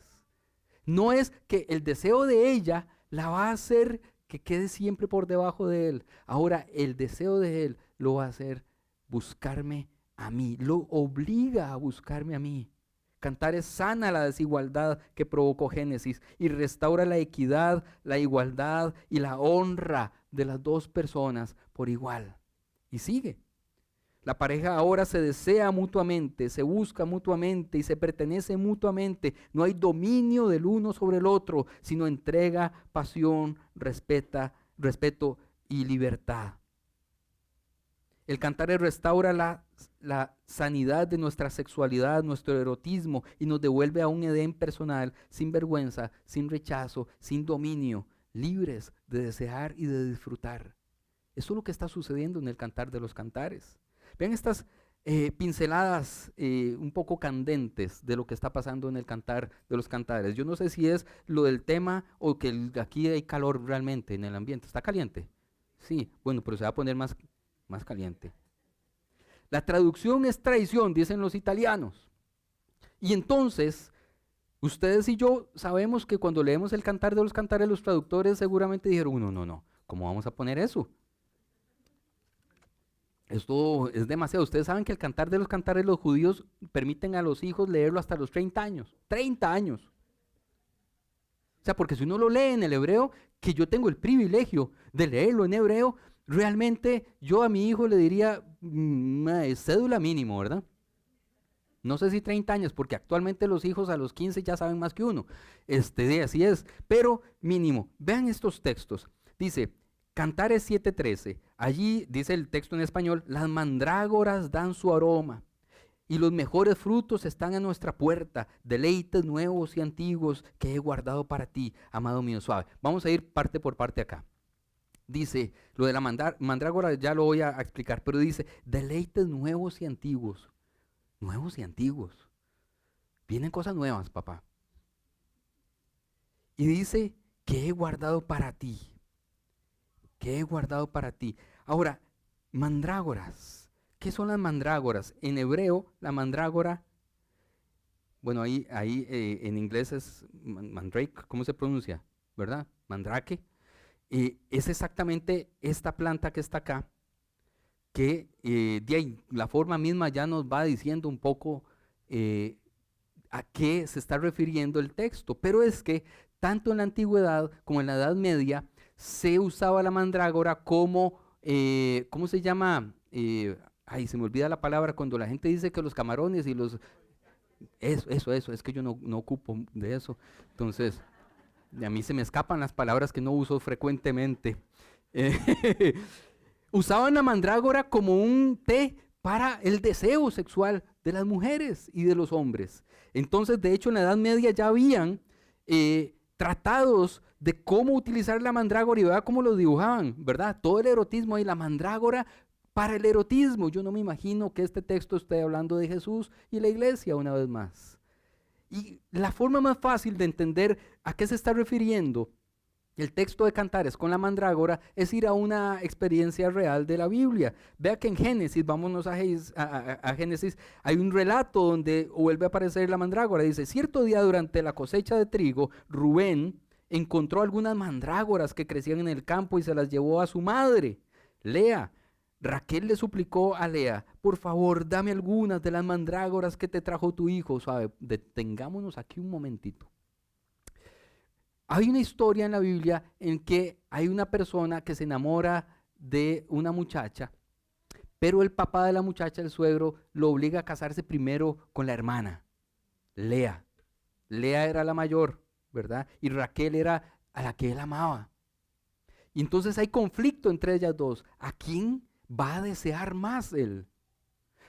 No es que el deseo de ella la va a hacer que quede siempre por debajo de él. Ahora el deseo de él lo va a hacer buscarme a mí, lo obliga a buscarme a mí. Cantares sana la desigualdad que provocó Génesis y restaura la equidad, la igualdad y la honra de las dos personas por igual. Y sigue. La pareja ahora se desea mutuamente, se busca mutuamente y se pertenece mutuamente. No hay dominio del uno sobre el otro, sino entrega, pasión, respeto y libertad. El Cantares restaura la sanidad de nuestra sexualidad, nuestro erotismo y nos devuelve a un Edén personal, sin vergüenza, sin rechazo, sin dominio, libres de desear y de disfrutar. Eso es lo que está sucediendo en el Cantar de los Cantares. Vean estas pinceladas un poco candentes de lo que está pasando en el Cantar de los Cantares. Yo no sé si es lo del tema o que aquí hay calor realmente en el ambiente. ¿Está caliente? Sí, bueno, pero se va a poner más caliente. La traducción es traición, dicen los italianos. Y entonces, ustedes y yo sabemos que cuando leemos el Cantar de los Cantares, los traductores seguramente dijeron, no, ¿cómo vamos a poner eso? Esto es demasiado. Ustedes saben que el Cantar de los Cantares los judíos permiten a los hijos leerlo hasta los 30 años. 30 años. O sea, porque si uno lo lee en el hebreo, que yo tengo el privilegio de leerlo en hebreo, realmente yo a mi hijo le diría cédula mínimo, ¿verdad? No sé si 30 años, porque actualmente los hijos a los 15 ya saben más que uno. Así es, pero mínimo. Vean estos textos. Dice, Cantares 7:13, allí dice el texto en español, las mandrágoras dan su aroma y los mejores frutos están a nuestra puerta, deleites nuevos y antiguos que he guardado para ti, amado mío suave. Vamos a ir parte por parte acá. Dice, lo de la mandrágora ya lo voy a explicar, pero dice, deleites nuevos y antiguos. Nuevos y antiguos. Vienen cosas nuevas, papá. Y dice, que he guardado para ti. Que he guardado para ti. Ahora, mandrágoras. ¿Qué son las mandrágoras? En hebreo, la mandrágora, bueno, ahí en inglés es mandrake, ¿cómo se pronuncia? ¿Verdad? Mandrake. Es exactamente esta planta que está acá, que de ahí, la forma misma ya nos va diciendo un poco a qué se está refiriendo el texto. Pero es que tanto en la antigüedad como en la Edad Media se usaba la mandrágora como, ¿cómo se llama? Ay, se me olvida la palabra cuando la gente dice que los camarones y los... Eso, es que yo no ocupo de eso. Entonces, a mí se me escapan las palabras que no uso frecuentemente. Usaban la mandrágora como un té para el deseo sexual de las mujeres y de los hombres. Entonces, de hecho, en la Edad Media ya habían tratados de cómo utilizar la mandrágora y vea cómo lo dibujaban, ¿verdad? Todo el erotismo y la mandrágora para el erotismo. Yo no me imagino que este texto esté hablando de Jesús y la iglesia una vez más. Y la forma más fácil de entender a qué se está refiriendo el texto de Cantares con la mandrágora es ir a una experiencia real de la Biblia. Vea que en Génesis, vámonos a Génesis, hay un relato donde vuelve a aparecer la mandrágora. Dice, cierto día durante la cosecha de trigo, Rubén encontró algunas mandrágoras que crecían en el campo y se las llevó a su madre, Lea. Raquel le suplicó a Lea, por favor, dame algunas de las mandrágoras que te trajo tu hijo. Suave, detengámonos aquí un momentito. Hay una historia en la Biblia en que hay una persona que se enamora de una muchacha, pero el papá de la muchacha, el suegro, lo obliga a casarse primero con la hermana, Lea. Lea era la mayor, ¿verdad? Y Raquel era a la que él amaba. Y entonces hay conflicto entre ellas dos. ¿A quién va a desear más él?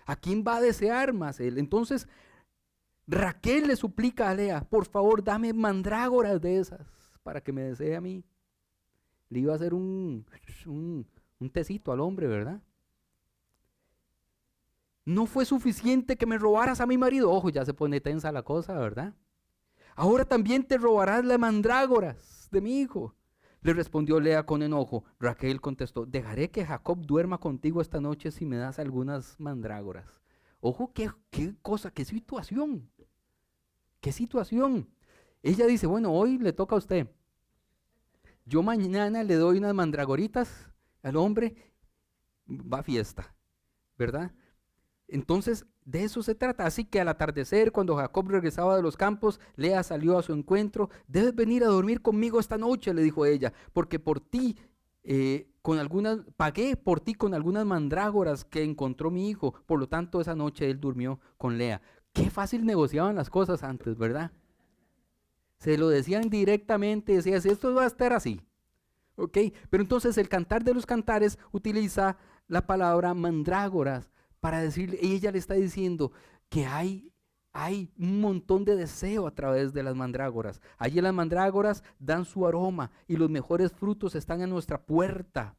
¿A quién va a desear más él? Entonces Raquel le suplica a Lea, por favor dame mandrágoras de esas para que me desee a mí. Le iba a hacer un tecito al hombre, ¿verdad? No fue suficiente que me robaras a mi marido. Ojo, ya se pone tensa la cosa, ¿verdad? Ahora también te robarás las mandrágoras de mi hijo. Le respondió Lea con enojo. Raquel contestó, dejaré que Jacob duerma contigo esta noche si me das algunas mandrágoras. Ojo, qué cosa, qué situación. ¿Qué situación? Ella dice, bueno, hoy le toca a usted. Yo mañana le doy unas mandragoritas al hombre, va a fiesta, ¿verdad? Entonces, de eso se trata. Así que al atardecer, cuando Jacob regresaba de los campos, Lea salió a su encuentro. Debes venir a dormir conmigo esta noche, le dijo ella, porque por ti, pagué por ti con algunas mandrágoras que encontró mi hijo. Por lo tanto, esa noche él durmió con Lea. Qué fácil negociaban las cosas antes, ¿verdad? Se lo decían directamente, decían, esto va a estar así. ¿Ok? Pero entonces el Cantar de los Cantares utiliza la palabra mandrágoras para decirle, ella le está diciendo que hay un montón de deseo a través de las mandrágoras. Allí las mandrágoras dan su aroma y los mejores frutos están en nuestra puerta.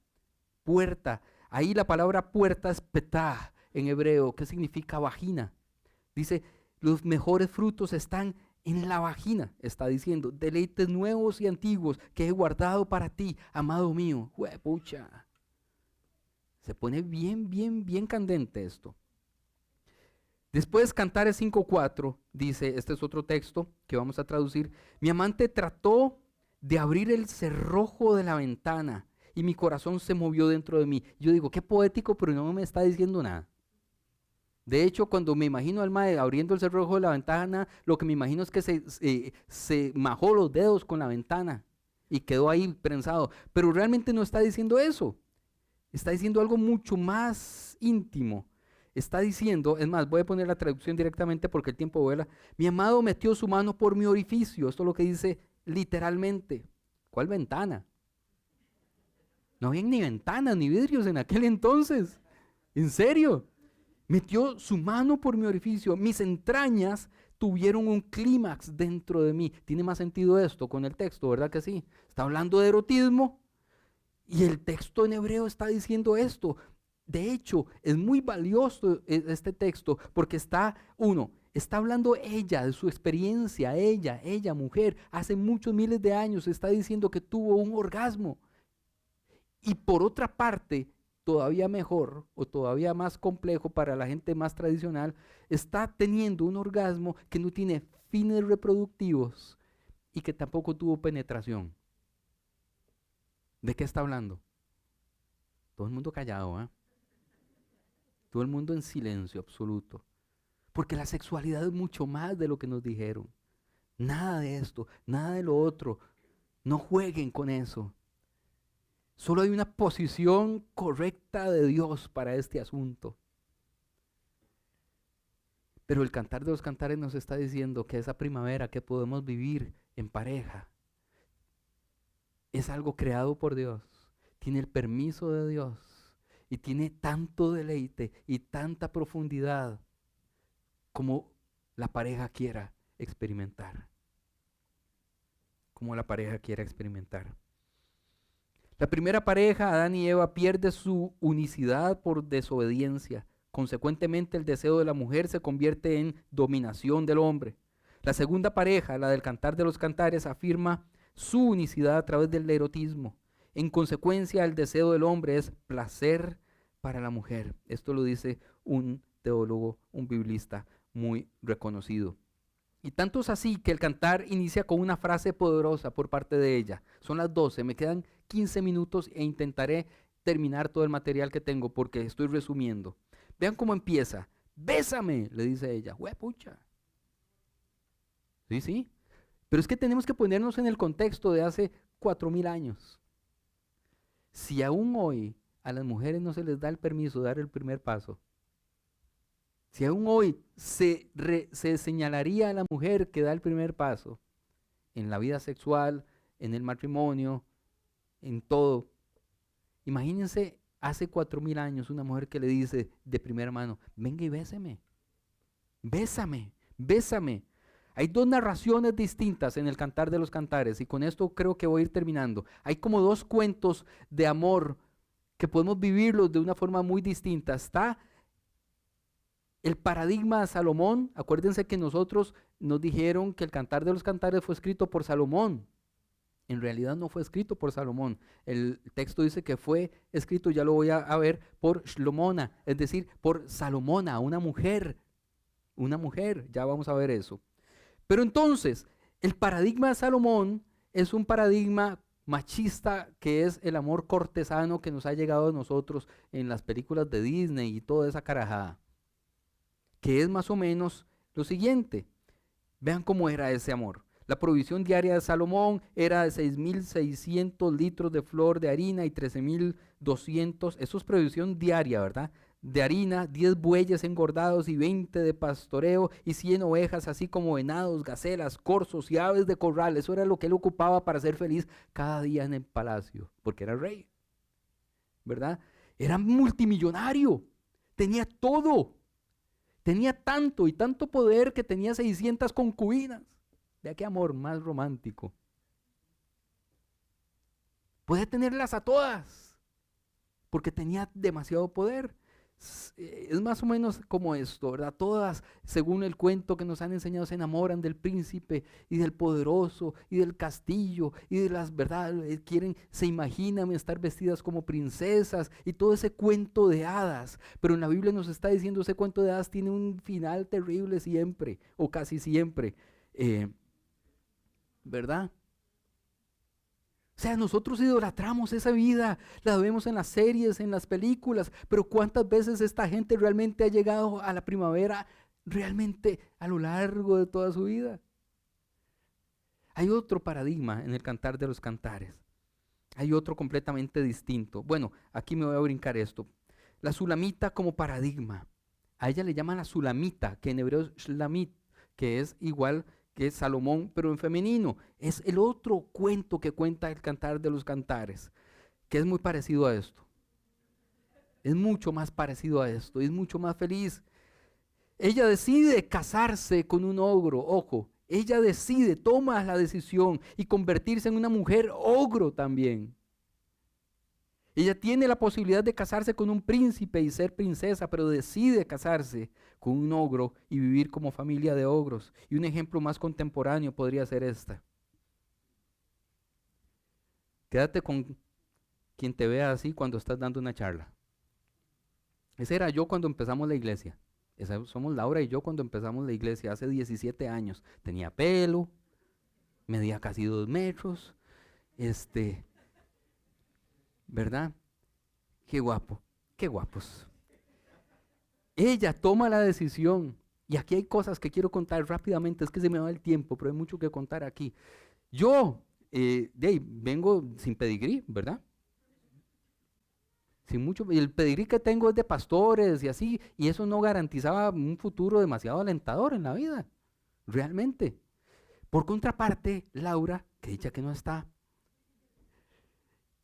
Puerta. Ahí la palabra puerta es petah en hebreo, que significa vagina. Dice, los mejores frutos están en la vagina, está diciendo, deleites nuevos y antiguos que he guardado para ti, amado mío. ¡Pucha! Se pone bien candente esto. Después Cantares 5:4 dice, este es otro texto que vamos a traducir, mi amante trató de abrir el cerrojo de la ventana y mi corazón se movió dentro de mí. Yo digo, qué poético, pero no me está diciendo nada. De hecho, cuando me imagino al mae abriendo el cerrojo de la ventana, lo que me imagino es que se majó los dedos con la ventana y quedó ahí prensado. Pero realmente no está diciendo eso. Está diciendo algo mucho más íntimo. Está diciendo, es más, voy a poner la traducción directamente porque el tiempo vuela. Mi amado metió su mano por mi orificio. Esto es lo que dice literalmente. ¿Cuál ventana? No había ni ventanas ni vidrios en aquel entonces. ¿En serio? Metió su mano por mi orificio, mis entrañas tuvieron un clímax dentro de mí. Tiene más sentido esto con el texto, ¿verdad que sí? Está hablando de erotismo Y el texto en hebreo está diciendo esto. De hecho, es muy valioso este texto porque está hablando ella de su experiencia, ella mujer, hace muchos miles de años está diciendo que tuvo un orgasmo. Y por otra parte, todavía mejor o todavía más complejo para la gente más tradicional, está teniendo un orgasmo que no tiene fines reproductivos y que tampoco tuvo penetración. ¿De qué está hablando? Todo el mundo callado, ¿eh? Todo el mundo en silencio absoluto. Porque la sexualidad es mucho más de lo que nos dijeron. Nada de esto, nada de lo otro. No jueguen con eso. Solo hay una posición correcta de Dios para este asunto. Pero el Cantar de los Cantares nos está diciendo que esa primavera que podemos vivir en pareja es algo creado por Dios. Tiene el permiso de Dios y tiene tanto deleite y tanta profundidad como la pareja quiera experimentar. Como la pareja quiera experimentar. La primera pareja, Adán y Eva, pierde su unicidad por desobediencia. Consecuentemente, el deseo de la mujer se convierte en dominación del hombre. La segunda pareja, la del Cantar de los Cantares, afirma su unicidad a través del erotismo. En consecuencia, el deseo del hombre es placer para la mujer. Esto lo dice un teólogo, un biblista muy reconocido. Y tanto es así que el cantar inicia con una frase poderosa por parte de ella. Son las 12, me quedan 15 minutos e intentaré terminar todo el material que tengo porque estoy resumiendo. Vean cómo empieza. Bésame, le dice ella. ¡Huepucha! Sí. Pero es que tenemos que ponernos en el contexto de hace 4000 años. Si aún hoy a las mujeres no se les da el permiso de dar el primer paso, si aún hoy se señalaría a la mujer que da el primer paso en la vida sexual, en el matrimonio, en todo, imagínense hace 4000 años una mujer que le dice de primera mano, venga y bésame, bésame. Hay dos narraciones distintas en el Cantar de los Cantares y con esto creo que voy a ir terminando. Hay como dos cuentos de amor que podemos vivirlos de una forma muy distinta. Está el paradigma de Salomón. Acuérdense que nosotros nos dijeron que el Cantar de los Cantares fue escrito por Salomón. En realidad no fue escrito por Salomón. El texto dice que fue escrito, ya lo voy a ver, por Shlomona, es decir, por Salomona, una mujer. Ya vamos a ver eso. Pero entonces, el paradigma de Salomón es un paradigma machista que es el amor cortesano que nos ha llegado a nosotros en las películas de Disney y toda esa carajada. Que es más o menos lo siguiente. Vean cómo era ese amor. La provisión diaria de Salomón era de 6.600 litros de flor de harina y 13.200, eso es provisión diaria, ¿verdad? De harina, 10 bueyes engordados y 20 de pastoreo y 100 ovejas, así como venados, gacelas, corzos y aves de corral. Eso era lo que él ocupaba para ser feliz cada día en el palacio, porque era rey, ¿verdad? Era multimillonario, tenía todo. Tenía tanto y tanto poder que tenía 600 concubinas. Vea qué amor más romántico. Puede tenerlas a todas, porque tenía demasiado poder. Es más o menos como esto, ¿verdad? Todas, según el cuento que nos han enseñado, se enamoran del príncipe y del poderoso y del castillo y de las, ¿verdad? Se imaginan estar vestidas como princesas y todo ese cuento de hadas. Pero en la Biblia nos está diciendo ese cuento de hadas tiene un final terrible siempre, o casi siempre, ¿verdad? O sea, nosotros idolatramos esa vida, la vemos en las series, en las películas, pero ¿cuántas veces esta gente realmente ha llegado a la primavera realmente a lo largo de toda su vida? Hay otro paradigma en el Cantar de los Cantares, hay otro completamente distinto. Bueno, aquí me voy a brincar esto. La Sulamita como paradigma, a ella le llaman la Sulamita, que en hebreo es Shlamit, que es igual que es Salomón, pero en femenino. Es el otro cuento que cuenta el Cantar de los Cantares, que es muy parecido a esto. Es mucho más parecido a esto, es mucho más feliz. Ella decide casarse con un ogro, ojo, ella decide, toma la decisión y convertirse en una mujer ogro también. Ella tiene la posibilidad de casarse con un príncipe y ser princesa, pero decide casarse con un ogro y vivir como familia de ogros. Y un ejemplo más contemporáneo podría ser esta. Quédate con quien te vea así cuando estás dando una charla. Ese era yo cuando empezamos la iglesia. Somos Laura y yo cuando empezamos la iglesia hace 17 años. Tenía pelo, medía casi 2 metros, ¿verdad? Qué guapo, qué guapos. Ella toma la decisión, y aquí hay cosas que quiero contar rápidamente, es que se me va el tiempo, pero hay mucho que contar aquí. Yo, vengo sin pedigrí, ¿verdad? Sin mucho, y el pedigrí que tengo es de pastores y así, y eso no garantizaba un futuro demasiado alentador en la vida, realmente. Por contraparte, Laura, que dicha que no está,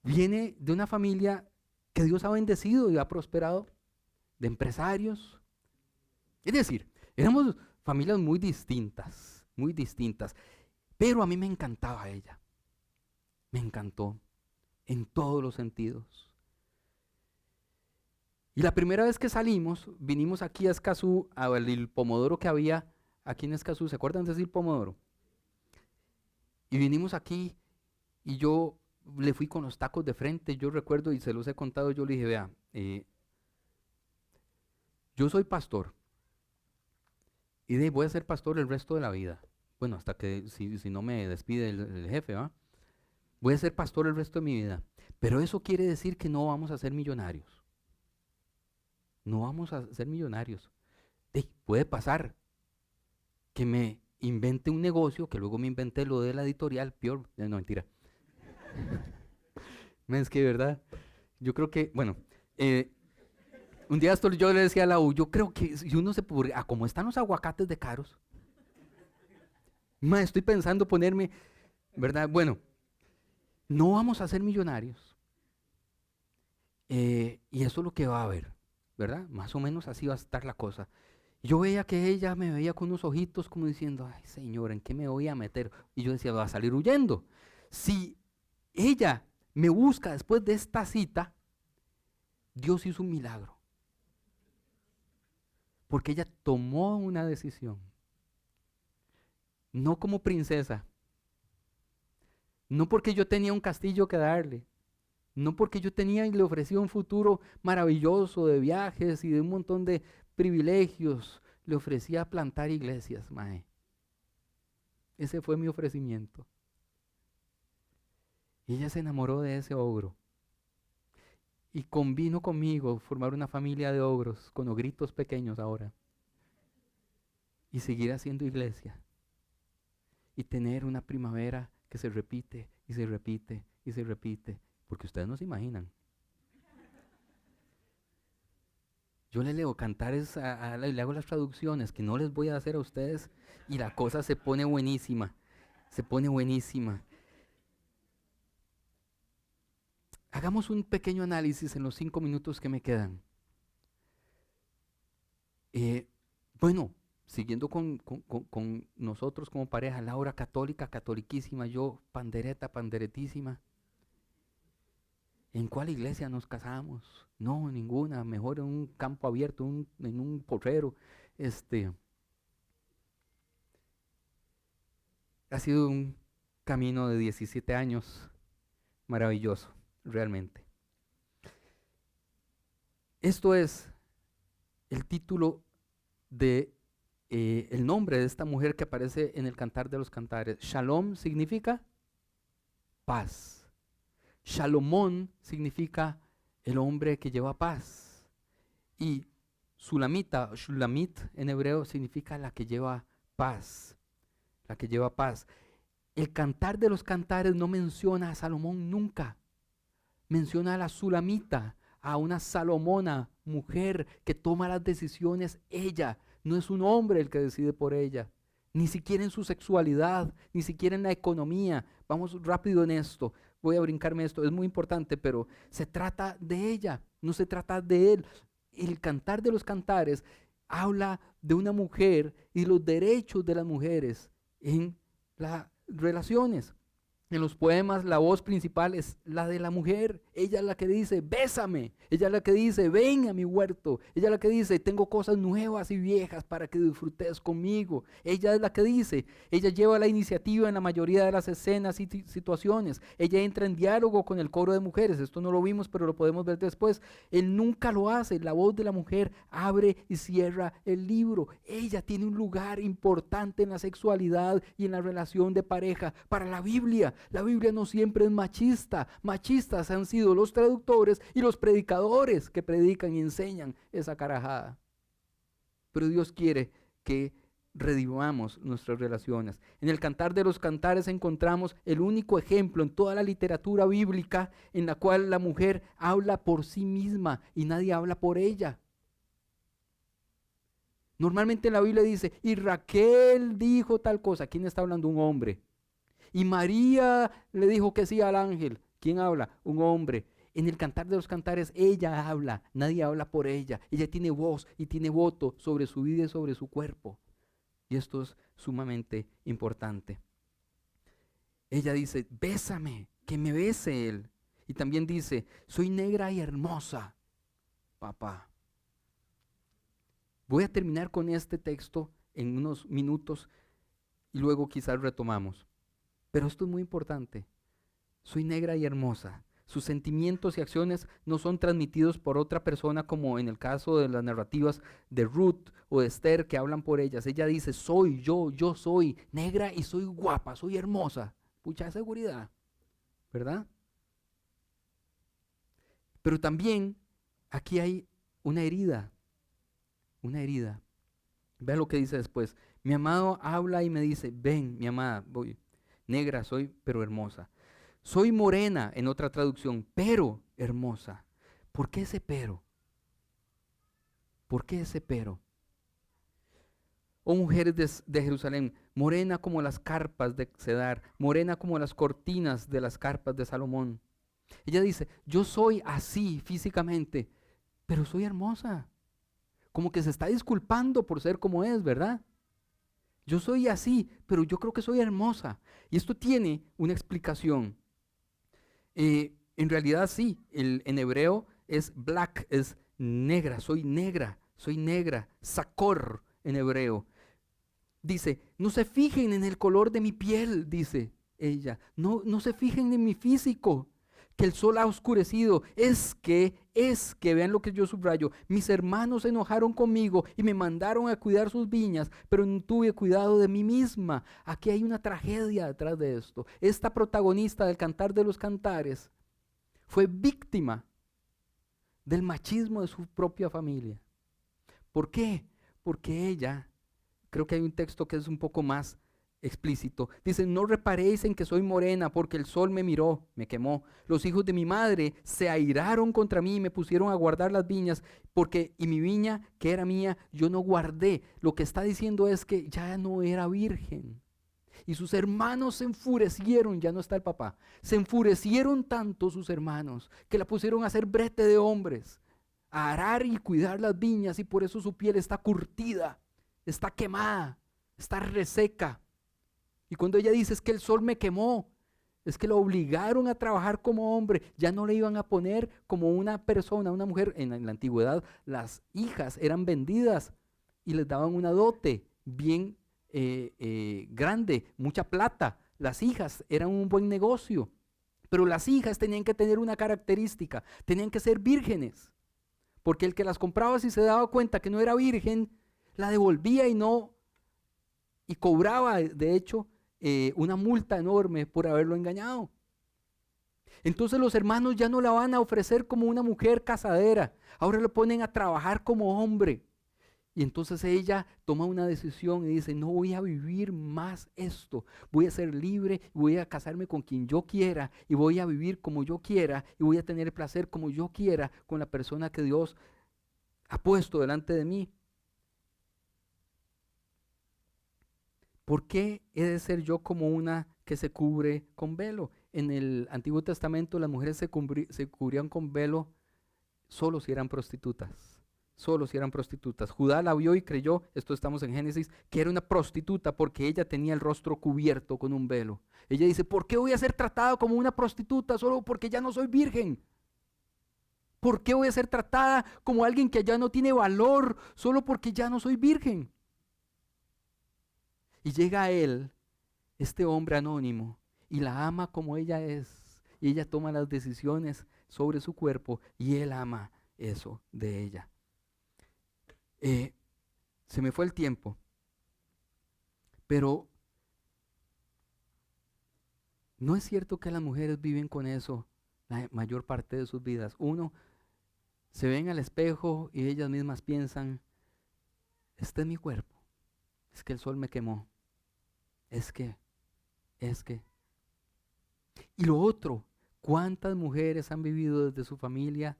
viene de una familia que Dios ha bendecido y ha prosperado, de empresarios. Es decir, éramos familias muy distintas, pero a mí me encantaba ella, me encantó en todos los sentidos. Y la primera vez que salimos, vinimos aquí a Escazú, al pomodoro que había aquí en Escazú, ¿se acuerdan de ese pomodoro? Y vinimos aquí y yo le fui con los tacos de frente, yo recuerdo y se los he contado, yo le dije, vea, yo soy pastor y voy a ser pastor el resto de la vida. Bueno, hasta que si no me despide el jefe, ¿va? Voy a ser pastor el resto de mi vida. Pero eso quiere decir que no vamos a ser millonarios. No vamos a ser millonarios. Puede pasar que me invente un negocio, que luego me inventé lo de la editorial, peor, no mentira. Es que, ¿verdad? Yo creo que, bueno, un día esto yo le decía a la U, yo creo que si uno se podría, como están los aguacates de caros, estoy pensando ponerme, ¿verdad? Bueno, no vamos a ser millonarios. Y eso es lo que va a haber, ¿verdad? Más o menos así va a estar la cosa. Yo veía que ella me veía con unos ojitos como diciendo, ay Señor, ¿en qué me voy a meter? Y yo decía, va a salir huyendo. Si ella me busca después de esta cita, Dios hizo un milagro. Porque ella tomó una decisión. No como princesa. No porque yo tenía un castillo que darle. No porque yo tenía y le ofrecía un futuro maravilloso de viajes y de un montón de privilegios. Le ofrecía plantar iglesias, mae. Ese fue mi ofrecimiento. Y ella se enamoró de ese ogro. Y convino conmigo formar una familia de ogros, con ogritos pequeños ahora. Y seguir haciendo iglesia. Y tener una primavera que se repite y se repite y se repite. Porque ustedes no se imaginan. Yo le leo cantares, le hago las traducciones que no les voy a hacer a ustedes y la cosa se pone buenísima. Se pone buenísima. Hagamos un pequeño análisis en los 5 minutos que me quedan. Bueno, siguiendo con nosotros como pareja, Laura católica, catoliquísima, yo panderetísima. ¿En cuál iglesia nos casamos? No, ninguna, mejor en un campo abierto, en un potrero. Ha sido un camino de 17 años maravilloso, realmente. Esto es el título de el nombre de esta mujer que aparece en el Cantar de los Cantares. Shalom significa paz. Shalomón significa el hombre que lleva paz. Y Shulamit en hebreo significa la que lleva paz. La que lleva paz. El Cantar de los Cantares no menciona a Salomón nunca. Menciona a la Sulamita, a una Salomona, mujer que toma las decisiones ella. No es un hombre el que decide por ella. Ni siquiera en su sexualidad, ni siquiera en la economía. Vamos rápido en esto. Voy a brincarme esto, es muy importante, pero se trata de ella, no se trata de él. El Cantar de los Cantares habla de una mujer y los derechos de las mujeres en las relaciones. En los poemas la voz principal es la de la mujer. Ella es la que dice, bésame. Ella es la que dice, ven a mi huerto. Ella es la que dice, tengo cosas nuevas y viejas para que disfrutes conmigo. Ella es la que dice, ella lleva la iniciativa en la mayoría de las escenas y situaciones. Ella entra en diálogo con el coro de mujeres. Esto no lo vimos, pero lo podemos ver después. Él nunca lo hace. La voz de la mujer abre y cierra el libro. Ella tiene un lugar importante en la sexualidad y en la relación de pareja. Para la Biblia no siempre es machista. Machistas han sido los traductores y los predicadores que predican y enseñan esa carajada. Pero Dios quiere que redivamos nuestras relaciones. En el Cantar de los Cantares encontramos el único ejemplo en toda la literatura bíblica en la cual la mujer habla por sí misma y nadie habla por ella. Normalmente en la Biblia dice, y Raquel dijo tal cosa. ¿Quién está hablando? Un hombre. Y María le dijo que sí al ángel. ¿Quién habla? Un hombre. En el Cantar de los Cantares ella habla, nadie habla por ella. Ella tiene voz y tiene voto sobre su vida y sobre su cuerpo. Y esto es sumamente importante. Ella dice, bésame, que me bese él. Y también dice, soy negra y hermosa, papá. Voy a terminar con este texto en unos minutos y luego quizás retomamos. Pero esto es muy importante. Soy negra y hermosa. Sus sentimientos y acciones no son transmitidos por otra persona como en el caso de las narrativas de Ruth o de Esther que hablan por ellas. Ella dice, yo soy negra y soy guapa, soy hermosa. Mucha seguridad, ¿verdad? Pero también aquí hay una herida. Vean lo que dice después. Mi amado habla y me dice, ven, mi amada, voy. Negra soy, pero hermosa. Soy morena, en otra traducción, pero hermosa. ¿Por qué ese pero? ¿Por qué ese pero? Oh mujeres de Jerusalén, morena como las carpas de Cedar, morena como las cortinas de las carpas de Salomón. Ella dice, yo soy así físicamente, pero soy hermosa. Como que se está disculpando por ser como es, ¿verdad? Yo soy así, pero yo creo que soy hermosa. Y esto tiene una explicación. En realidad sí, en hebreo es black, es negra, sakor en hebreo. Dice, no se fijen en el color de mi piel, dice ella, no se fijen en mi físico, que el sol ha oscurecido, es que, vean lo que yo subrayo, mis hermanos se enojaron conmigo y me mandaron a cuidar sus viñas, pero no tuve cuidado de mí misma. Aquí hay una tragedia detrás de esto. Esta protagonista del Cantar de los Cantares fue víctima del machismo de su propia familia. ¿Por qué? Porque ella, creo que hay un texto que es un poco más explícito. Dice, no reparéis en que soy morena, porque el sol me miró, me quemó. Los hijos de mi madre se airaron contra mí y me pusieron a guardar las viñas, y mi viña, que era mía, yo no guardé. Lo que está diciendo es que ya no era virgen. Y sus hermanos se enfurecieron, ya no está el papá, se enfurecieron tanto sus hermanos, que la pusieron a hacer brete de hombres, a arar y cuidar las viñas, y por eso su piel está curtida, está quemada, está reseca. Y cuando ella dice, es que el sol me quemó, es que lo obligaron a trabajar como hombre, ya no le iban a poner como una persona, una mujer. En la antigüedad las hijas eran vendidas y les daban una dote bien grande, mucha plata. Las hijas eran un buen negocio, pero las hijas tenían que tener una característica, tenían que ser vírgenes, porque el que las compraba, si se daba cuenta que no era virgen, la devolvía y cobraba, de hecho, una multa enorme por haberlo engañado. Entonces los hermanos ya no la van a ofrecer como una mujer casadera, ahora lo ponen a trabajar como hombre. Y entonces ella toma una decisión y dice, no voy a vivir más esto, voy a ser libre, voy a casarme con quien yo quiera y voy a vivir como yo quiera y voy a tener el placer como yo quiera con la persona que Dios ha puesto delante de mí. ¿Por qué he de ser yo como una que se cubre con velo? En el Antiguo Testamento las mujeres se cubrían con velo solo si eran prostitutas, solo si eran prostitutas. Judá la vio y creyó, esto estamos en Génesis, que era una prostituta porque ella tenía el rostro cubierto con un velo. Ella dice, ¿por qué voy a ser tratada como una prostituta solo porque ya no soy virgen? ¿Por qué voy a ser tratada como alguien que ya no tiene valor solo porque ya no soy virgen? Y llega a él, este hombre anónimo, y la ama como ella es. Y ella toma las decisiones sobre su cuerpo y él ama eso de ella. Se me fue el tiempo, pero no es cierto que las mujeres viven con eso la mayor parte de sus vidas. Uno, se ven al espejo y ellas mismas piensan, este es mi cuerpo, es que el sol me quemó, es que. Y lo otro, ¿cuántas mujeres han vivido desde su familia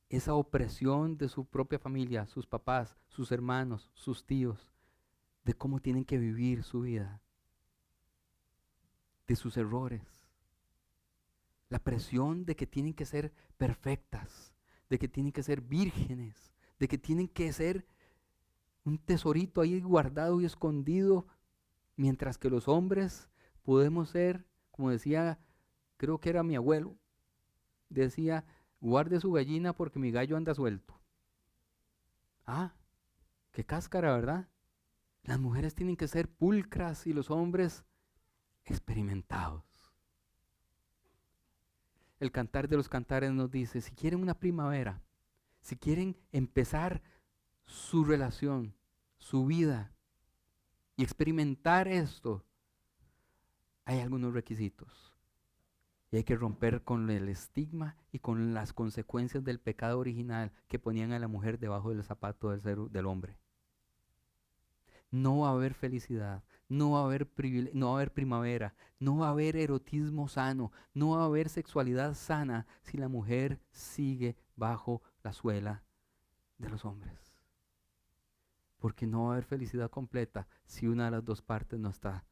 esa opresión de su propia familia, sus papás, sus hermanos, sus tíos, de cómo tienen que vivir su vida, de sus errores? La presión de que tienen que ser perfectas, de que tienen que ser vírgenes, de que tienen que ser un tesorito ahí guardado y escondido, mientras que los hombres podemos ser, como decía, creo que era mi abuelo, decía, guarde su gallina porque mi gallo anda suelto. Ah, qué cáscara, ¿verdad? Las mujeres tienen que ser pulcras y los hombres experimentados. El Cantar de los Cantares nos dice, si quieren una primavera, si quieren empezar su relación, su vida y experimentar esto, hay algunos requisitos. Y hay que romper con el estigma y con las consecuencias del pecado original que ponían a la mujer debajo del zapato del hombre. No va a haber felicidad, no va a haber no va a haber primavera, no va a haber erotismo sano, no va a haber sexualidad sana si la mujer sigue bajo la suela de los hombres. Porque no va a haber felicidad completa si una de las dos partes no está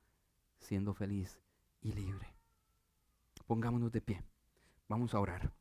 siendo feliz y libre. Pongámonos de pie, vamos a orar.